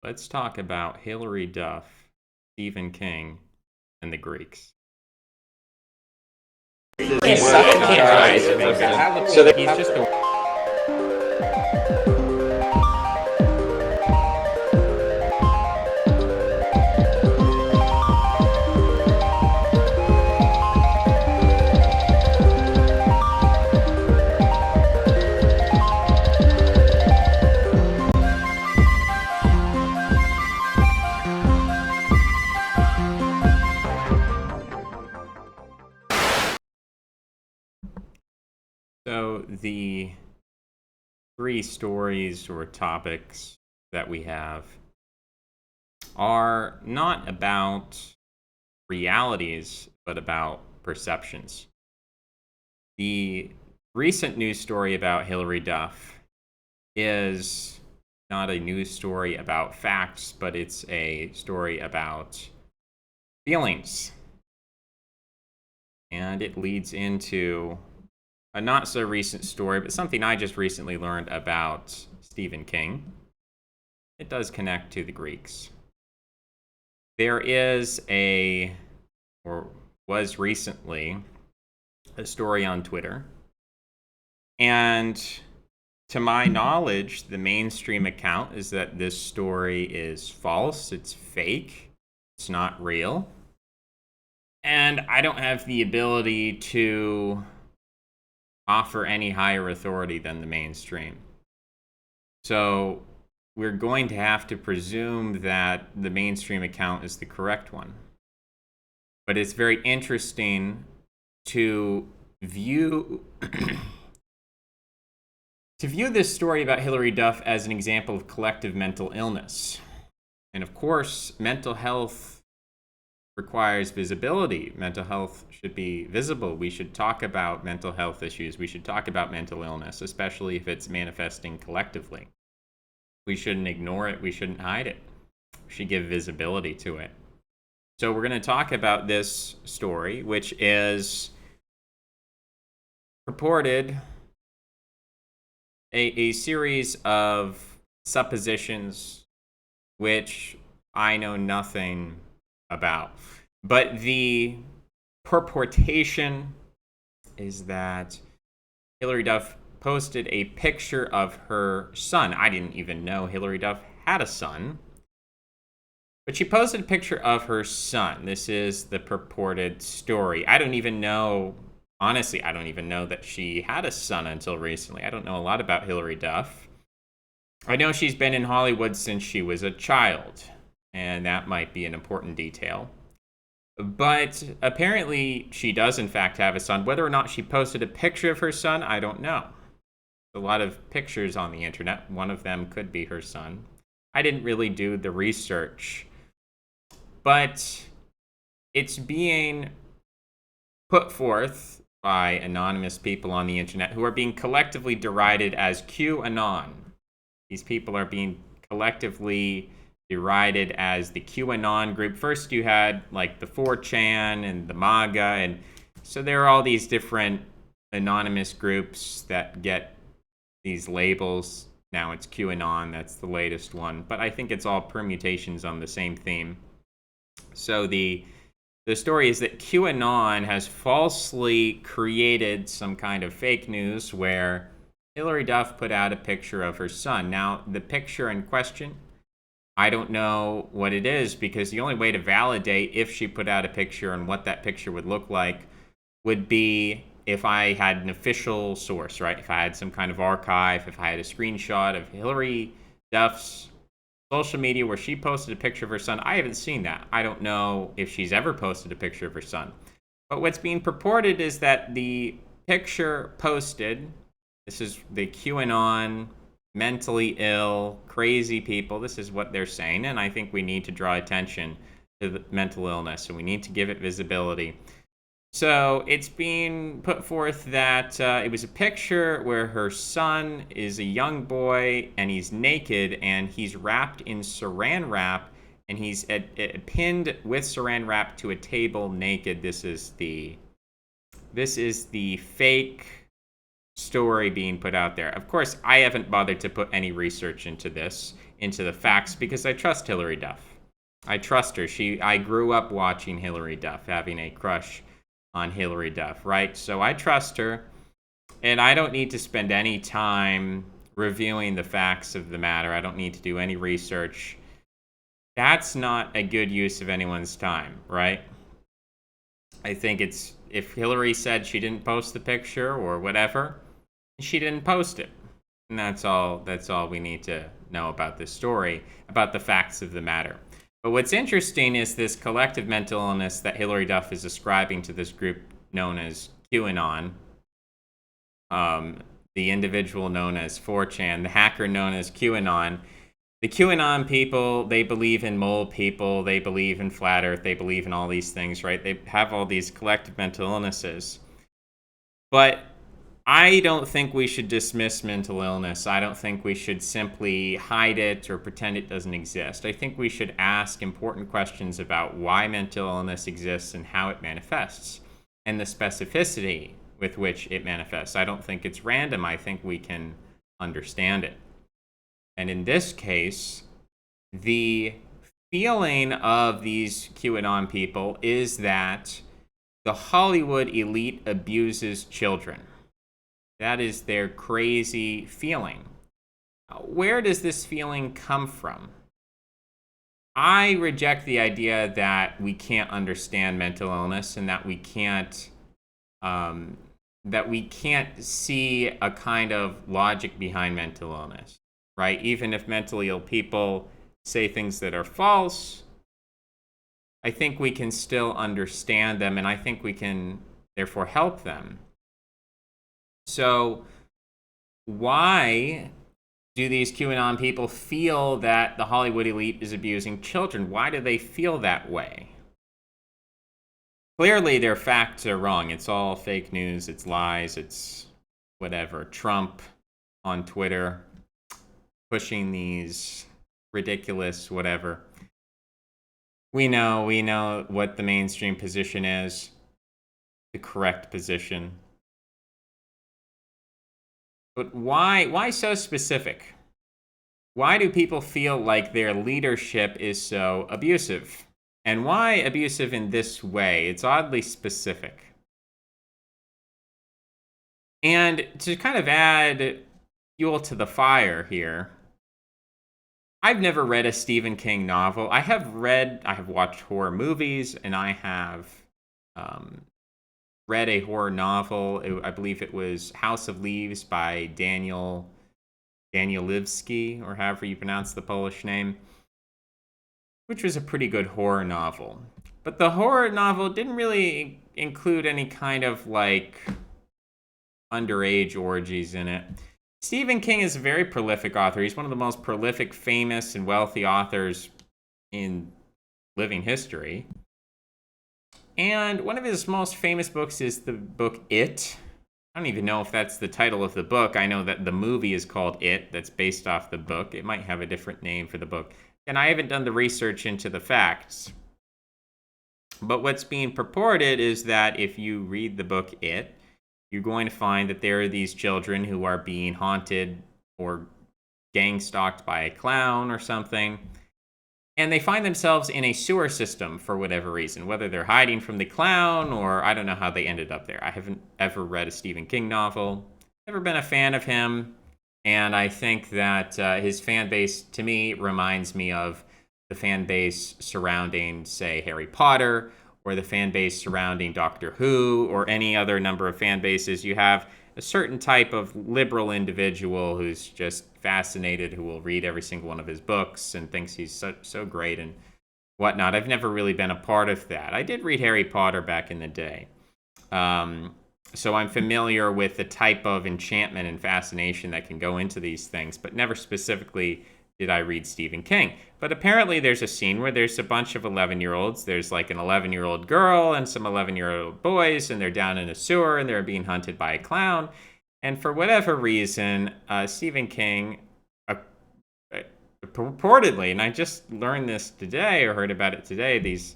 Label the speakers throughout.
Speaker 1: Let's talk about Hilary Duff, Stephen King, and the Greeks.
Speaker 2: He's suffocating.
Speaker 1: So he's just a So the three stories or topics that we have are not about realities, but about perceptions. The recent news story about Hilary Duff is not a news story about facts, but it's a story about feelings. And it leads into a not so recent story, but something I just recently learned about Stephen King. It does connect to the Greeks. There is was recently, a story on Twitter. And to my knowledge, the mainstream account is that this story is false, it's fake, it's not real. And I don't have the ability to offer any higher authority than the mainstream. So we're going to have to presume that the mainstream account is the correct one. But it's very interesting to view this story about Hilary Duff as an example of collective mental illness. And of course, mental health requires visibility. Mental health should be visible. We should talk about mental health issues. We should talk about mental illness, especially if it's manifesting collectively. We shouldn't ignore it. We shouldn't hide it. We should give visibility to it. So we're going to talk about this story, which is purported a series of suppositions which I know nothing about. But the purportation is that Hilary Duff posted a picture of her son. I didn't even know Hilary Duff had a son. But she posted a picture of her son. This is the purported story. I don't even know, honestly, I don't even know that she had a son until recently. I don't know a lot about Hilary Duff. I know she's been in Hollywood since she was a child, and that might be an important detail. But apparently she does in fact have a son. Whether or not she posted a picture of her son, I don't know. A lot of pictures on the internet. One of them could be her son. I didn't really do the research. But it's being put forth by anonymous people on the internet who are being collectively derided as QAnon. These people are being collectively derided as the QAnon group. First you had like the 4chan and the MAGA, and so there are all these different anonymous groups that get these labels. Now it's QAnon, that's the latest one, but I think it's all permutations on the same theme. So the story is that QAnon has falsely created some kind of fake news where Hilary Duff put out a picture of her son. Now, the picture in question, I don't know what it is, because the only way to validate if she put out a picture and what that picture would look like would be if I had an official source, right? If I had some kind of archive, if I had a screenshot of Hilary Duff's social media where she posted a picture of her son. I haven't seen that. I don't know if she's ever posted a picture of her son. But what's being purported is that the picture posted, this is the QAnon, mentally ill, crazy people, this is what they're saying, and I think we need to draw attention to the mental illness, and we need to give it visibility. So it's being put forth that it was a picture where her son is a young boy and he's naked and he's wrapped in saran wrap and he's pinned with saran wrap to a table naked. This is the fake story being put out there. Of course, I haven't bothered to put any research into this. into the facts because I trust Hillary Duff. I trust her. I grew up watching Hillary Duff, having a crush on Hillary Duff, right? So I trust her, and I don't need to spend any time reviewing the facts of the matter. I don't need to do any research. That's not a good use of anyone's time, right? I think it's, if Hillary said she didn't post the picture or whatever, she didn't post it. And that's all we need to know about this story, about the facts of the matter. But what's interesting is this collective mental illness that Hillary Duff is ascribing to this group known as QAnon, the individual known as 4chan, the hacker known as QAnon. The QAnon people, they believe in mole people, they believe in flat earth, they believe in all these things, right? They have all these collective mental illnesses. But I don't think we should dismiss mental illness. I don't think we should simply hide it or pretend it doesn't exist. I think we should ask important questions about why mental illness exists and how it manifests, and the specificity with which it manifests. I don't think it's random. I think we can understand it. And in this case, the feeling of these QAnon people is that the Hollywood elite abuses children. That is their crazy feeling. Where does this feeling come from? I reject the idea that we can't understand mental illness and that we can't see a kind of logic behind mental illness, right? Even if mentally ill people say things that are false, I think we can still understand them, and I think we can therefore help them. So why do these QAnon people feel that the Hollywood elite is abusing children? Why do they feel that way? Clearly, their facts are wrong. It's all fake news. It's lies. It's whatever. Trump on Twitter pushing these ridiculous whatever. We know what the mainstream position is, the correct position. But why so specific? Why do people feel like their leadership is so abusive? And why abusive in this way? It's oddly specific. And to kind of add fuel to the fire here, I've never read a Stephen King novel. I have watched horror movies, and I have read a horror novel. I believe it was House of Leaves by Daniel Livsky, or however you pronounce the Polish name, which was a pretty good horror novel. But the horror novel didn't really include any kind of like underage orgies in it. Stephen King is a very prolific author. He's one of the most prolific, famous, and wealthy authors in living history. And one of his most famous books is the book It. I don't even know if that's the title of the book. I know that the movie is called It, that's based off the book. It might have a different name for the book. And I haven't done the research into the facts. But what's being purported is that if you read the book It, you're going to find that there are these children who are being haunted or gang stalked by a clown or something. And they find themselves in a sewer system for whatever reason, whether they're hiding from the clown or I don't know how they ended up there. I haven't ever read a Stephen King novel, never been a fan of him. And I think that his fan base, to me, reminds me of the fan base surrounding, say, Harry Potter, or the fan base surrounding Doctor Who, or any other number of fan bases. You have a certain type of liberal individual who's just fascinated, who will read every single one of his books and thinks he's so great and whatnot. I've never really been a part of that. I did read Harry Potter back in the day. So I'm familiar with the type of enchantment and fascination that can go into these things, but never specifically did I read Stephen King. But apparently there's a scene where there's a bunch of 11-year-olds. There's like an 11-year-old girl and some 11-year-old boys, and they're down in a sewer, and they're being hunted by a clown. And for whatever reason, Stephen King purportedly, and I just learned this today or heard about it today, these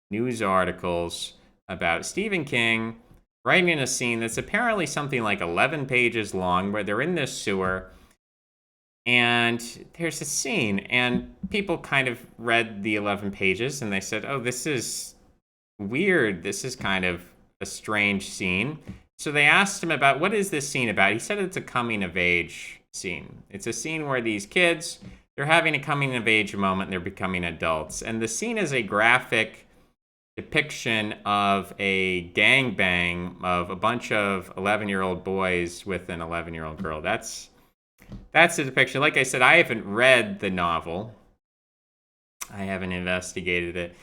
Speaker 1: news articles about Stephen King writing in a scene that's apparently something like 11 pages long, where they're in this sewer. And there's a scene, and people kind of read the 11 pages and they said, oh, this is weird. This is kind of a strange scene. So they asked him about, what is this scene about? He said it's a coming of age scene. It's a scene where these kids, they're having a coming of age moment and they're becoming adults. And the scene is a graphic depiction of a gangbang of a bunch of 11-year-old boys with an 11-year-old girl. That's the depiction. Like I said, I haven't read the novel. I haven't investigated it.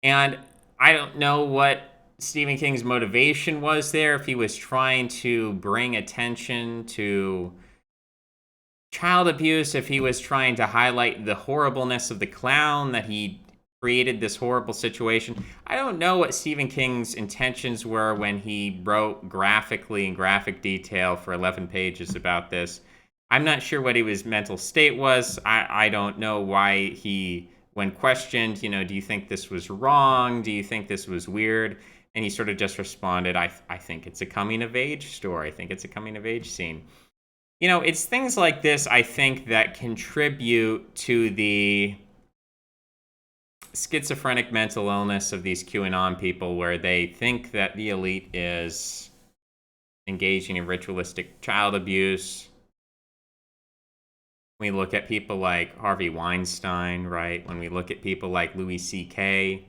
Speaker 1: And I don't know what Stephen King's motivation was there, if he was trying to bring attention to child abuse, if he was trying to highlight the horribleness of the clown, that he created this horrible situation. I don't know what Stephen King's intentions were when he wrote graphically in graphic detail for 11 pages about this. I'm not sure what his mental state was. I don't know why he, when questioned, do you think this was wrong? Do you think this was weird? And he sort of just responded, I think it's a coming-of-age story. I think it's a coming-of-age scene. It's things like this, I think, that contribute to the schizophrenic mental illness of these QAnon people, where they think that the elite is engaging in ritualistic child abuse. We look at people like Harvey Weinstein, right? When we look at people like Louis C.K.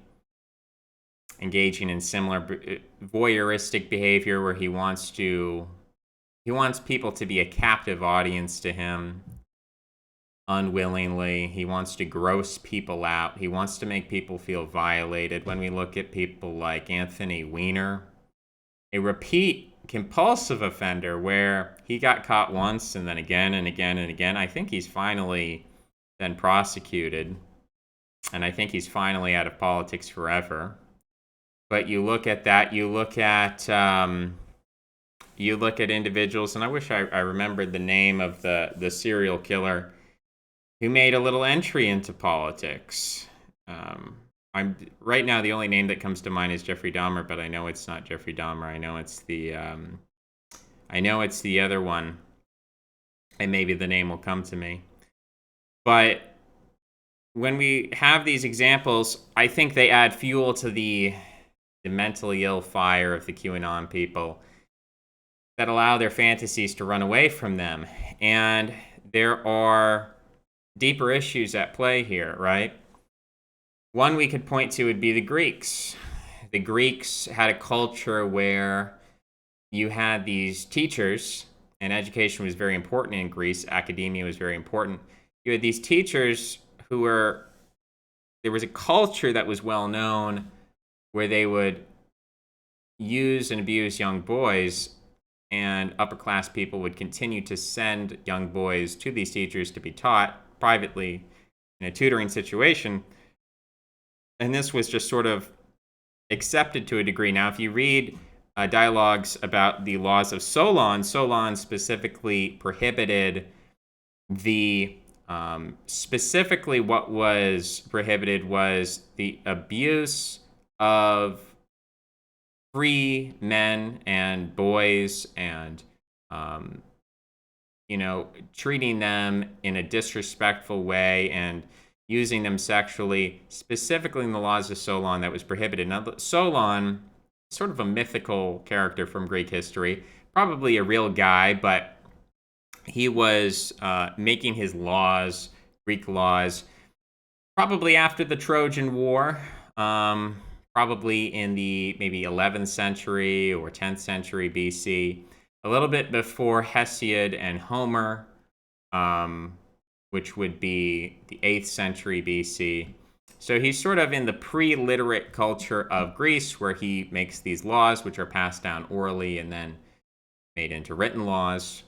Speaker 1: engaging in similar voyeuristic behavior, where he wants people to be a captive audience to him unwillingly. He wants to gross people out. He wants to make people feel violated. When we look at people like Anthony Weiner, a repeat compulsive offender, where he got caught once and then again and again and again. I think he's finally been prosecuted, and I think he's finally out of politics forever. But you look at that, you look at individuals, and I wish I remembered the name of the serial killer who made a little entry into politics. I'm right now, the only name that comes to mind is Jeffrey Dahmer, but I know it's not Jeffrey Dahmer. I know it's the other one, and maybe the name will come to me. But when we have these examples, I think they add fuel to the mentally ill fire of the QAnon people that allow their fantasies to run away from them. And there are deeper issues at play here, right? One we could point to would be the Greeks. The Greeks had a culture where you had these teachers, and education was very important in Greece. Academia was very important. You had these teachers there was a culture that was well known where they would use and abuse young boys, and upper class people would continue to send young boys to these teachers to be taught privately in a tutoring situation. And this was just sort of accepted to a degree. Now, if you read dialogues about the laws of Solon, Solon specifically prohibited specifically what was prohibited was the abuse of free men and boys, and treating them in a disrespectful way and using them sexually. Specifically in the laws of Solon, that was prohibited. Now, Solon, sort of a mythical character from Greek history, probably a real guy, but he was making his laws, Greek laws, probably after the Trojan War, probably in the maybe 11th century or 10th century BC, a little bit before Hesiod and Homer, which would be the 8th century BC. So he's sort of in the pre-literate culture of Greece, where he makes these laws, which are passed down orally and then made into written laws.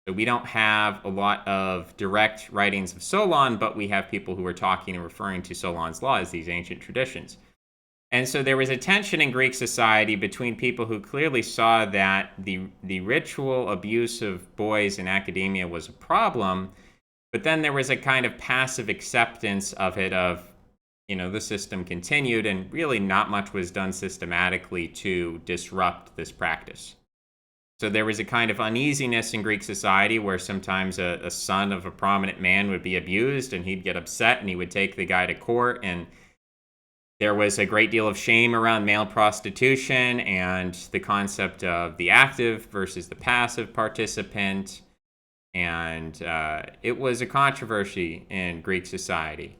Speaker 1: So we don't have a lot of direct writings of Solon, but we have people who are talking and referring to Solon's law as these ancient traditions. And so there was a tension in Greek society between people who clearly saw that the ritual abuse of boys in academia was a problem, but then there was a kind of passive acceptance of it, the system continued, and really not much was done systematically to disrupt this practice. So there was a kind of uneasiness in Greek society where sometimes a son of a prominent man would be abused and he'd get upset and he would take the guy to court. And there was a great deal of shame around male prostitution and the concept of the active versus the passive participant. And it was a controversy in Greek society.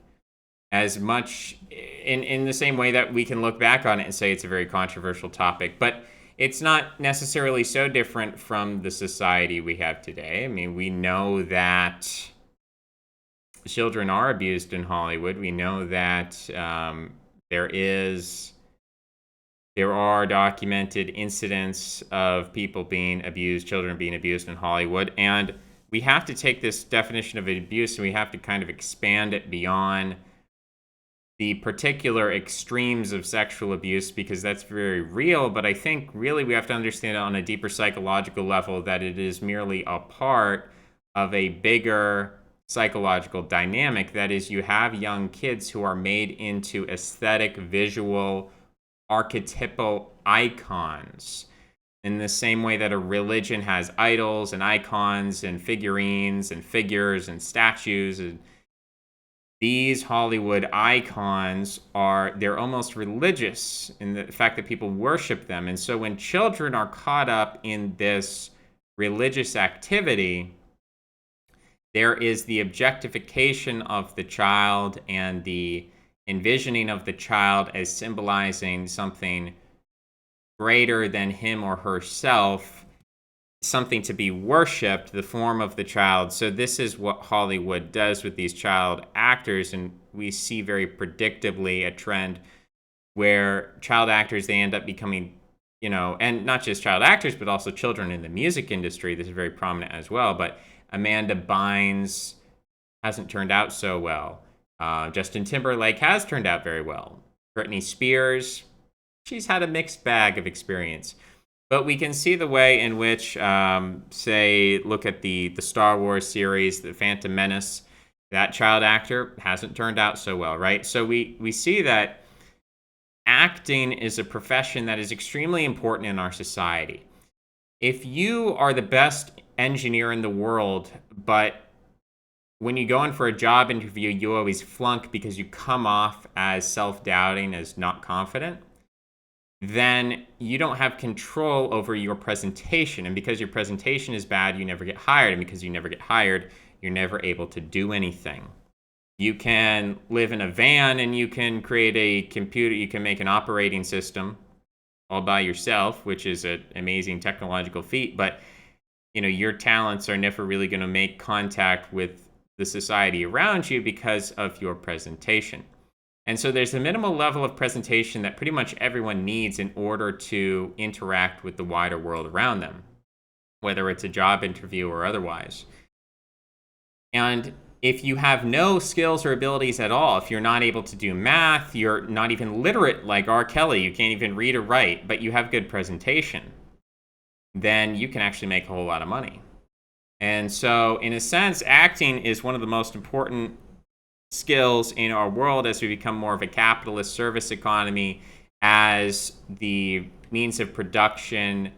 Speaker 1: As much in the same way that we can look back on it and say it's a very controversial topic. But it's not necessarily so different from the society we have today. I mean, we know that children are abused in Hollywood. We know that there are documented incidents of people being abused, children being abused in Hollywood. And we have to take this definition of abuse and we have to kind of expand it beyond the particular extremes of sexual abuse, because that's very real. But I think really we have to understand it on a deeper psychological level, that it is merely a part of a bigger psychological dynamic. That is, you have young kids who are made into aesthetic, visual, archetypal icons. In the same way that a religion has idols and icons and figurines and figures and statues, and these Hollywood icons they're almost religious in the fact that people worship them. And so when children are caught up in this religious activity, there is the objectification of the child and the envisioning of the child as symbolizing something greater than him or herself, something to be worshipped, the form of the child. So this is what Hollywood does with these child actors, and we see very predictably a trend where child actors, they end up becoming, and not just child actors, but also children in the music industry. This is very prominent as well, but Amanda Bynes hasn't turned out so well. Justin Timberlake has turned out very well. Britney Spears, she's had a mixed bag of experience. But we can see the way in which, look at the Star Wars series, The Phantom Menace. That child actor hasn't turned out so well, right? So we see that acting is a profession that is extremely important in our society. If you are the best engineer in the world, but when you go in for a job interview, you always flunk because you come off as self-doubting, as not confident, then you don't have control over your presentation. And because your presentation is bad, you never get hired. And because you never get hired, you're never able to do anything. You can live in a van and you can create a computer, you can make an operating system all by yourself, which is an amazing technological feat. But your talents are never really going to make contact with the society around you because of your presentation. And so there's a minimal level of presentation that pretty much everyone needs in order to interact with the wider world around them, whether it's a job interview or otherwise. And if you have no skills or abilities at all, if you're not able to do math, you're not even literate like R. Kelly, you can't even read or write, but you have good presentation, then you can actually make a whole lot of money. And so in a sense, acting is one of the most important skills in our world as we become more of a capitalist service economy, as the means of production,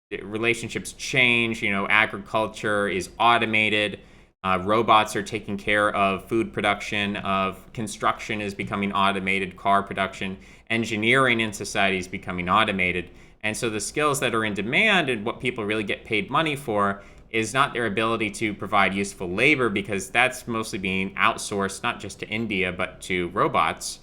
Speaker 1: relationships change. Agriculture is automated. Robots are taking care of food production, of construction is becoming automated, car production, engineering in society is becoming automated. And so the skills that are in demand and what people really get paid money for is not their ability to provide useful labor, because that's mostly being outsourced, not just to India, but to robots.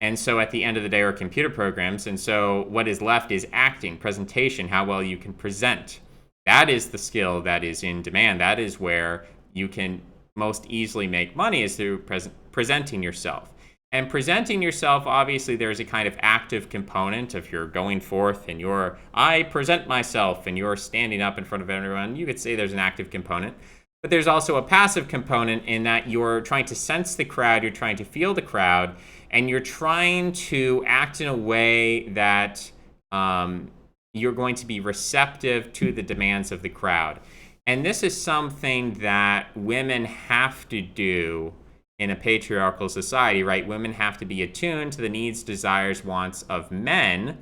Speaker 1: And so at the end of the day are computer programs. And so what is left is acting, presentation, how well you can present. That is the skill that is in demand. That is where you can most easily make money, is through presenting yourself. And presenting yourself, obviously, there's a kind of active component. If you're going forth and I present myself, and you're standing up in front of everyone, you could say there's an active component. But there's also a passive component in that you're trying to sense the crowd, you're trying to feel the crowd, and you're trying to act in a way that you're going to be receptive to the demands of the crowd. And this is something that women have to do in a patriarchal society, right? Women have to be attuned to the needs, desires, wants of men.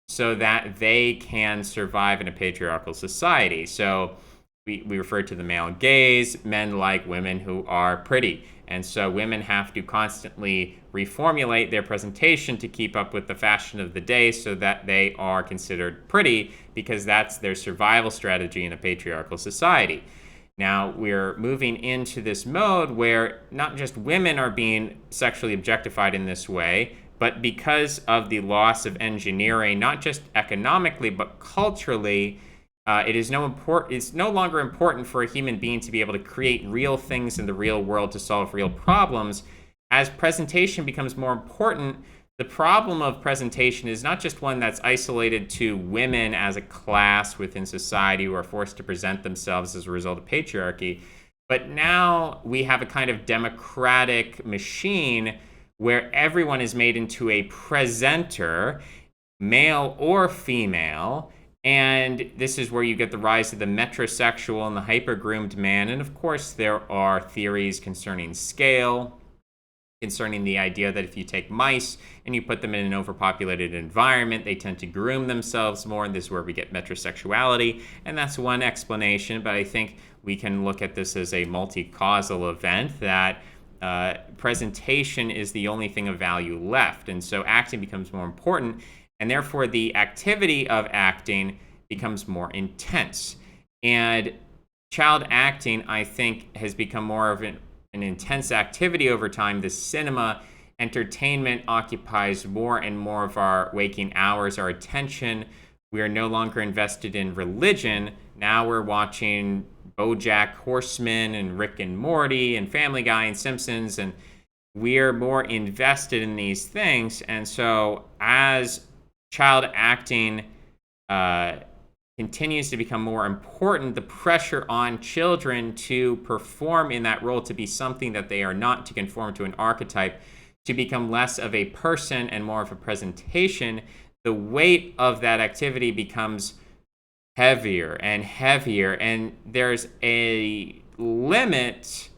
Speaker 1: so that they can survive in a patriarchal society. So we refer to the male gaze. Men like women who are pretty. And so women have to constantly reformulate their presentation to keep up with the fashion of the day so that they are considered pretty, because that's their survival strategy in a patriarchal society. Now we're moving into this mode where not just women are being sexually objectified in this way, but because of the loss of engineering, not just economically, but culturally, it's no longer important for a human being to be able to create real things in the real world to solve real problems. As presentation becomes more important, the problem of presentation is not just one that's isolated to women as a class within society who are forced to present themselves as a result of patriarchy, but now we have a kind of democratic machine where everyone is made into a presenter, male or female. And this is where you get the rise of the metrosexual and the hyper-groomed man. And of course, there are theories concerning scale, concerning the idea that if you take mice and you put them in an overpopulated environment, they tend to groom themselves more, and this is where we get metrosexuality. And that's one explanation, but I think we can look at this as a multi-causal event, that presentation is the only thing of value left. And so acting becomes more important, and therefore the activity of acting becomes more intense. And child acting, I think, has become more of an intense activity over time. The cinema entertainment occupies more and more of our waking hours, our attention. We are no longer invested in religion. Now we're watching BoJack Horseman and Rick and Morty and Family Guy and Simpsons, and we're more invested in these things. And so as child acting continues to become more important, the pressure on children to perform in that role, to be something that they are not, to conform to an archetype, to become less of a person and more of a presentation, the weight of that activity becomes heavier and heavier. And there's a limit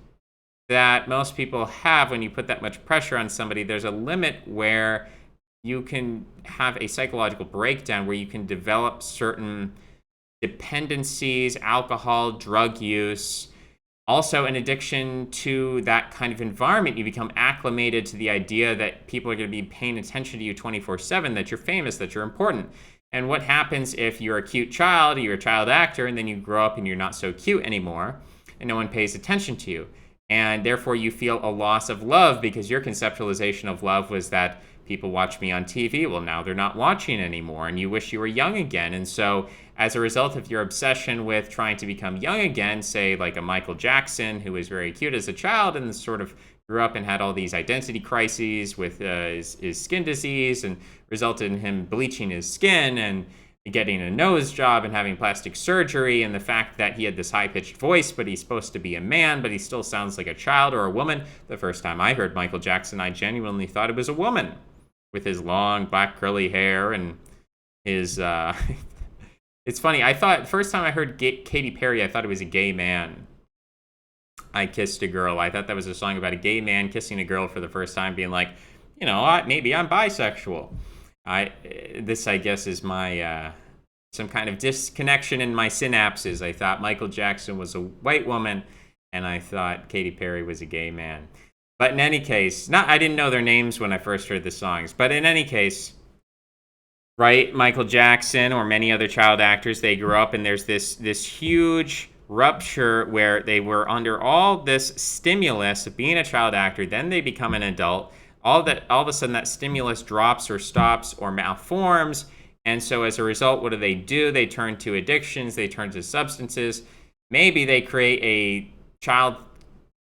Speaker 1: that most people have when you put that much pressure on somebody. There's a limit where you can have a psychological breakdown, where you can develop certain dependencies, alcohol, drug use, also an addiction to that kind of environment. You become acclimated to the idea that people are going to be paying attention to you 24/7, that you're famous, that you're important. And what happens if you're a cute child, you're a child actor, and then you grow up and you're not so cute anymore, and no one pays attention to you? And therefore you feel a loss of love, because your conceptualization of love was that people watch me on TV. Well, now they're not watching anymore, and you wish you were young again. And so as a result of your obsession with trying to become young again, say like a Michael Jackson, who was very cute as a child and sort of grew up and had all these identity crises with his skin disease, and resulted in him bleaching his skin and getting a nose job and having plastic surgery, and the fact that he had this high-pitched voice, but he's supposed to be a man, but he still sounds like a child or a woman. The first time I heard Michael Jackson, I genuinely thought it was a woman, with his long black curly hair and his it's funny, I thought first time I heard Katy Perry, I thought it was a gay man. I Kissed a Girl. I thought that was a song about a gay man kissing a girl for the first time, being like, maybe I'm bisexual. This, I guess, is my some kind of disconnection in my synapses. I thought Michael Jackson was a white woman, and I thought Katy Perry was a gay man. But in any case, I didn't know their names when I first heard the songs. But in any case, right, Michael Jackson or many other child actors, they grew up and there's this huge rupture where they were under all this stimulus of being a child actor. Then they become an adult. All of a sudden that stimulus drops or stops or malforms. And so as a result, what do? They turn to addictions. They turn to substances. Maybe they create a child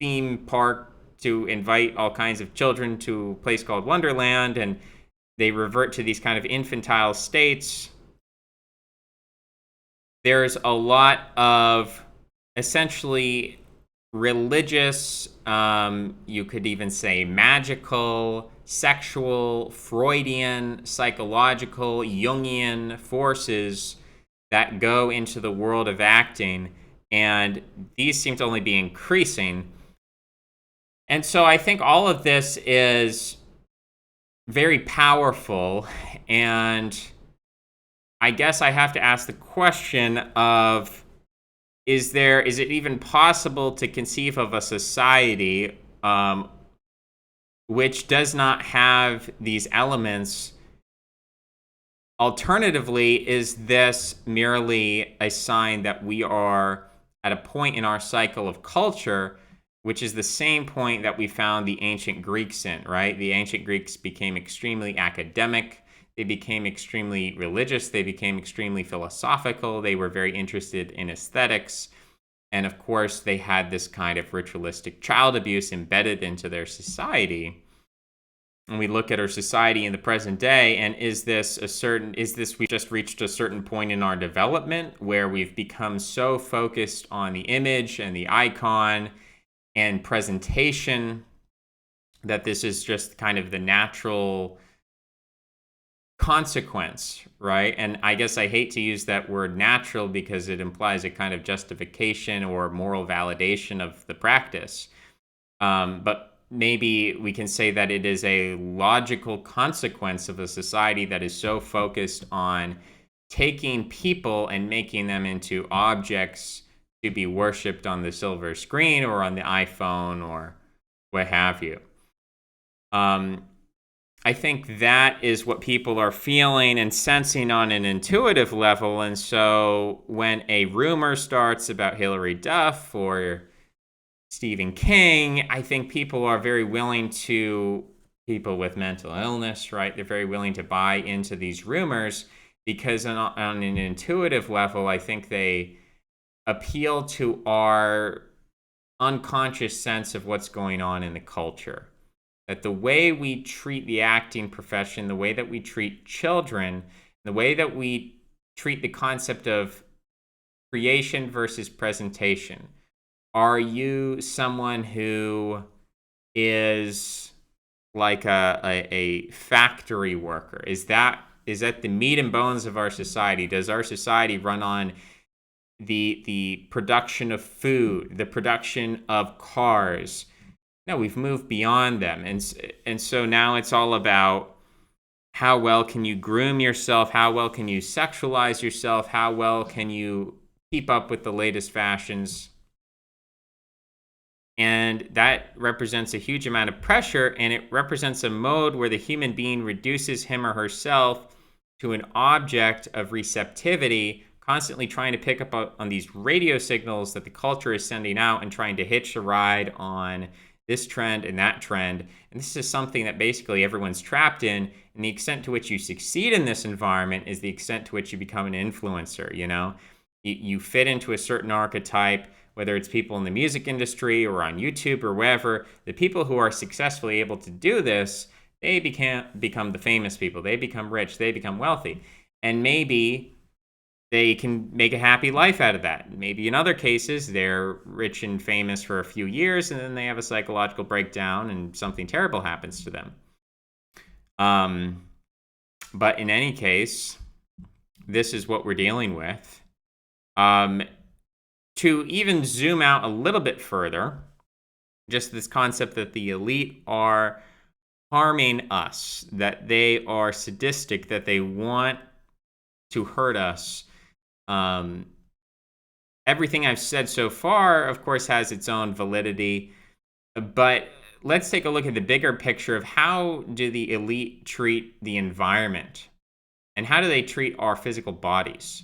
Speaker 1: theme park to invite all kinds of children to a place called Wonderland, and they revert to these kind of infantile states. There's a lot of essentially religious, you could even say magical, sexual, Freudian, psychological, Jungian forces that go into the world of acting, and these seem to only be increasing. And so I think all of this is very powerful, and I guess I have to ask the question of, is it even possible to conceive of a society which does not have these elements? Alternatively, is this merely a sign that we are at a point in our cycle of culture, which is the same point that we found the ancient Greeks in, right? The ancient Greeks became extremely academic. They became extremely religious. They became extremely philosophical. They were very interested in aesthetics. And of course, they had this kind of ritualistic child abuse embedded into their society. And we look at our society in the present day, and is this we just reached a certain point in our development where we've become so focused on the image and the icon and presentation that this is just kind of the natural consequence, right? And I guess I hate to use that word natural because it implies a kind of justification or moral validation of the practice. But maybe we can say that it is a logical consequence of a society that is so focused on taking people and making them into objects to be worshipped on the silver screen or on the iPhone or what have you. I think that is what people are feeling and sensing on an intuitive level. And so when a rumor starts about Hillary Duff or Stephen King, I think people with mental illness, right? They're very willing to buy into these rumors because on an intuitive level, I think they appeal to our unconscious sense of what's going on in the culture. That the way we treat the acting profession, the way that we treat children, the way that we treat the concept of creation versus presentation. Are you someone who is like a factory worker? Is that the meat and bones of our society? Does our society run on the production of food, the production of cars? No, we've moved beyond them. And so now it's all about how well can you groom yourself? How well can you sexualize yourself? How well can you keep up with the latest fashions? And that represents a huge amount of pressure, and it represents a mode where the human being reduces him or herself to an object of receptivity, constantly trying to pick up on these radio signals that the culture is sending out and trying to hitch a ride on this trend and that trend. And this is something that basically everyone's trapped in. And the extent to which you succeed in this environment is the extent to which you become an influencer, you know? You fit into a certain archetype, whether it's people in the music industry or on YouTube or wherever. The people who are successfully able to do this, they become the famous people. They become rich. They become wealthy. And maybe they can make a happy life out of that. Maybe in other cases, they're rich and famous for a few years, and then they have a psychological breakdown and something terrible happens to them. But in any case, this is what we're dealing with. To even zoom out a little bit further, just this concept that the elite are harming us, that they are sadistic, that they want to hurt us. Everything I've said so far, of course, has its own validity, but let's take a look at the bigger picture of how do the elite treat the environment, and how do they treat our physical bodies?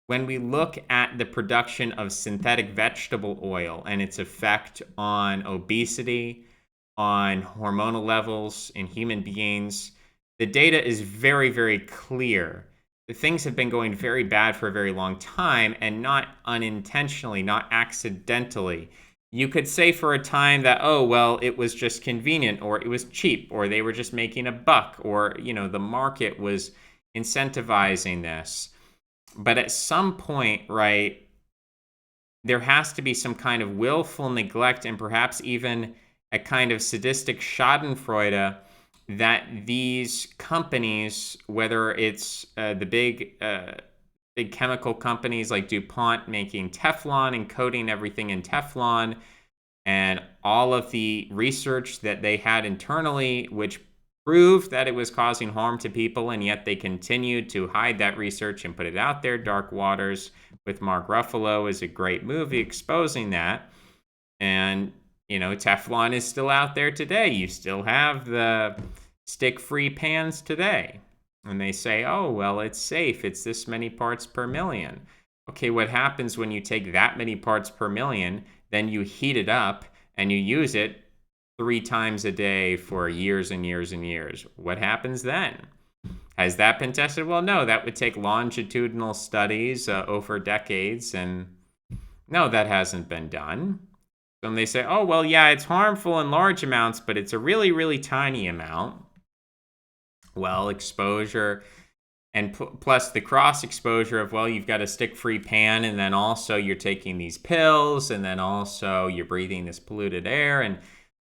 Speaker 1: When we look at the production of synthetic vegetable oil and its effect on obesity, on hormonal levels in human beings, the data is very, very clear. Things have been going very bad for a very long time, and not unintentionally, not accidentally. You could say for a time that, oh, well, it was just convenient, or it was cheap, or they were just making a buck, or, the market was incentivizing this. But at some point, right, there has to be some kind of willful neglect and perhaps even a kind of sadistic schadenfreude that these companies, whether it's the big chemical companies like DuPont making Teflon and coating everything in Teflon, and all of the research that they had internally, which proved that it was causing harm to people, and yet they continued to hide that research and put it out there. Dark Waters with Mark Ruffalo is a great movie exposing that. And, Teflon is still out there today. You still have the stick-free pans today. And they say, oh, well, it's safe. It's this many parts per million. Okay, what happens when you take that many parts per million, then you heat it up and you use it 3 times a day for years and years and years? What happens then? Has that been tested? Well, no, that would take longitudinal studies over decades, and no, that hasn't been done. So when they say, oh, well, yeah, it's harmful in large amounts, but it's a really, really tiny amount. Well, exposure and plus the cross exposure of, well, you've got a stick-free pan, and then also you're taking these pills, and then also you're breathing this polluted air, and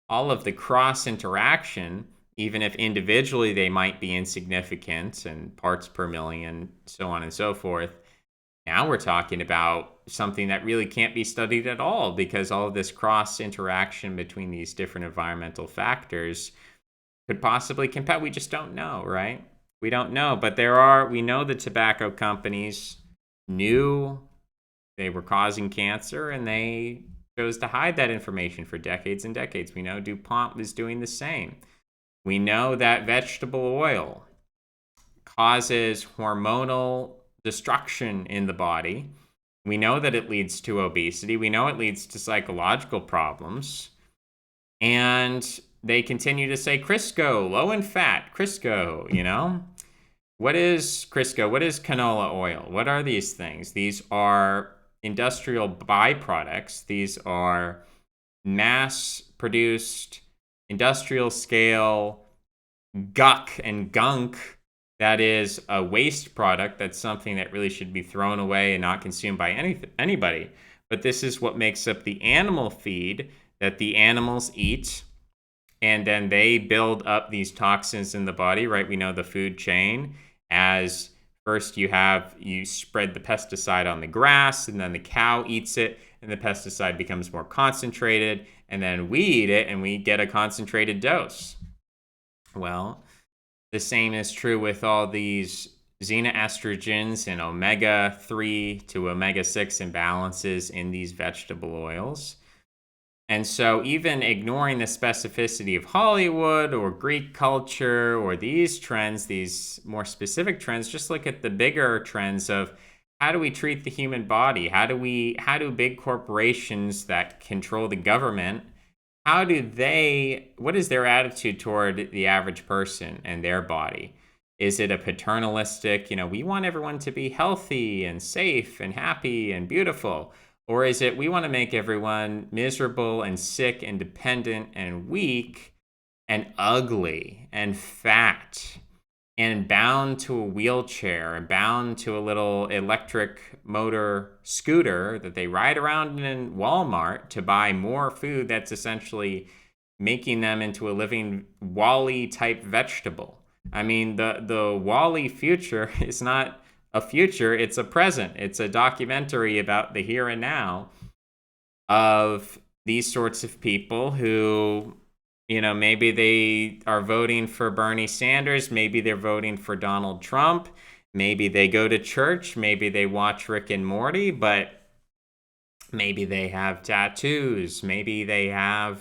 Speaker 1: all of the cross interaction, even if individually they might be insignificant and parts per million, so on and so forth. Now we're talking about something that really can't be studied at all, because all of this cross interaction between these different environmental factors could possibly compel. We just don't know, right? We don't know, but we know the tobacco companies knew they were causing cancer, and they chose to hide that information for decades and decades. We know DuPont was doing the same. We know that vegetable oil causes hormonal destruction in the body. We know that it leads to obesity. We know it leads to psychological problems. And they continue to say Crisco, low in fat, Crisco, What is Crisco? What is canola oil? What are these things? These are industrial byproducts. These are mass-produced, industrial scale guck and gunk that is a waste product. That's something that really should be thrown away and not consumed by anybody. But this is what makes up the animal feed that the animals eat, and then they build up these toxins in the body, right? We know the food chain. As first you spread the pesticide on the grass, and then the cow eats it, and the pesticide becomes more concentrated, and then we eat it, and we get a concentrated dose. Well, the same is true with all these xenoestrogens and omega-3 to omega-6 imbalances in these vegetable oils. And so even ignoring the specificity of Hollywood or Greek culture or these trends, these more specific trends, just look at the bigger trends of how do we treat the human body? How do big corporations that control the government, what is their attitude toward the average person and their body? Is it a paternalistic, we want everyone to be healthy and safe and happy and beautiful? Or is it, we want to make everyone miserable and sick and dependent and weak and ugly and fat and bound to a wheelchair and bound to a little electric motor scooter that they ride around in Walmart to buy more food that's essentially making them into a living Wall-E type vegetable? I mean, the Wall-E future is not a future, it's a present. It's a documentary about the here and now of these sorts of people who, maybe they are voting for Bernie Sanders, maybe they're voting for Donald Trump, maybe they go to church, maybe they watch Rick and Morty, but maybe they have tattoos, maybe they have,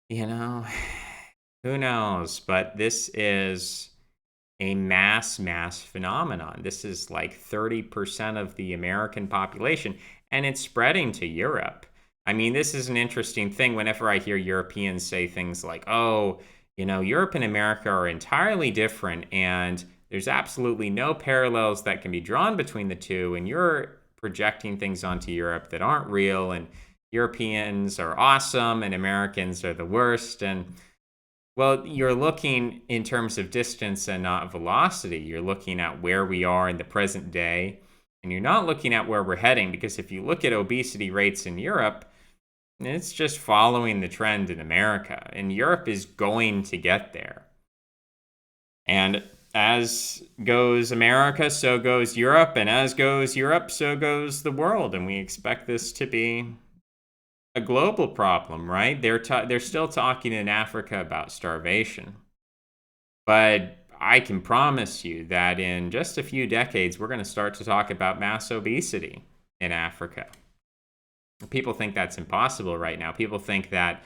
Speaker 1: who knows? But this is a mass phenomenon. This is like 30% of the American population, and it's spreading to Europe. I mean, this is an interesting thing. Whenever I hear Europeans say things like, oh, Europe and America are entirely different, and there's absolutely no parallels that can be drawn between the two, and you're projecting things onto Europe that aren't real, and Europeans are awesome, and Americans are the worst, and well, you're looking in terms of distance and not velocity. You're looking at where we are in the present day, and you're not looking at where we're heading, because if you look at obesity rates in Europe, it's just following the trend in America, and Europe is going to get there. And as goes America, so goes Europe, and as goes Europe, so goes the world, and we expect this to be a global problem, right? They're still talking in Africa about starvation. But I can promise you that in just a few decades, we're going to start to talk about mass obesity in Africa. People think that's impossible right now. People think that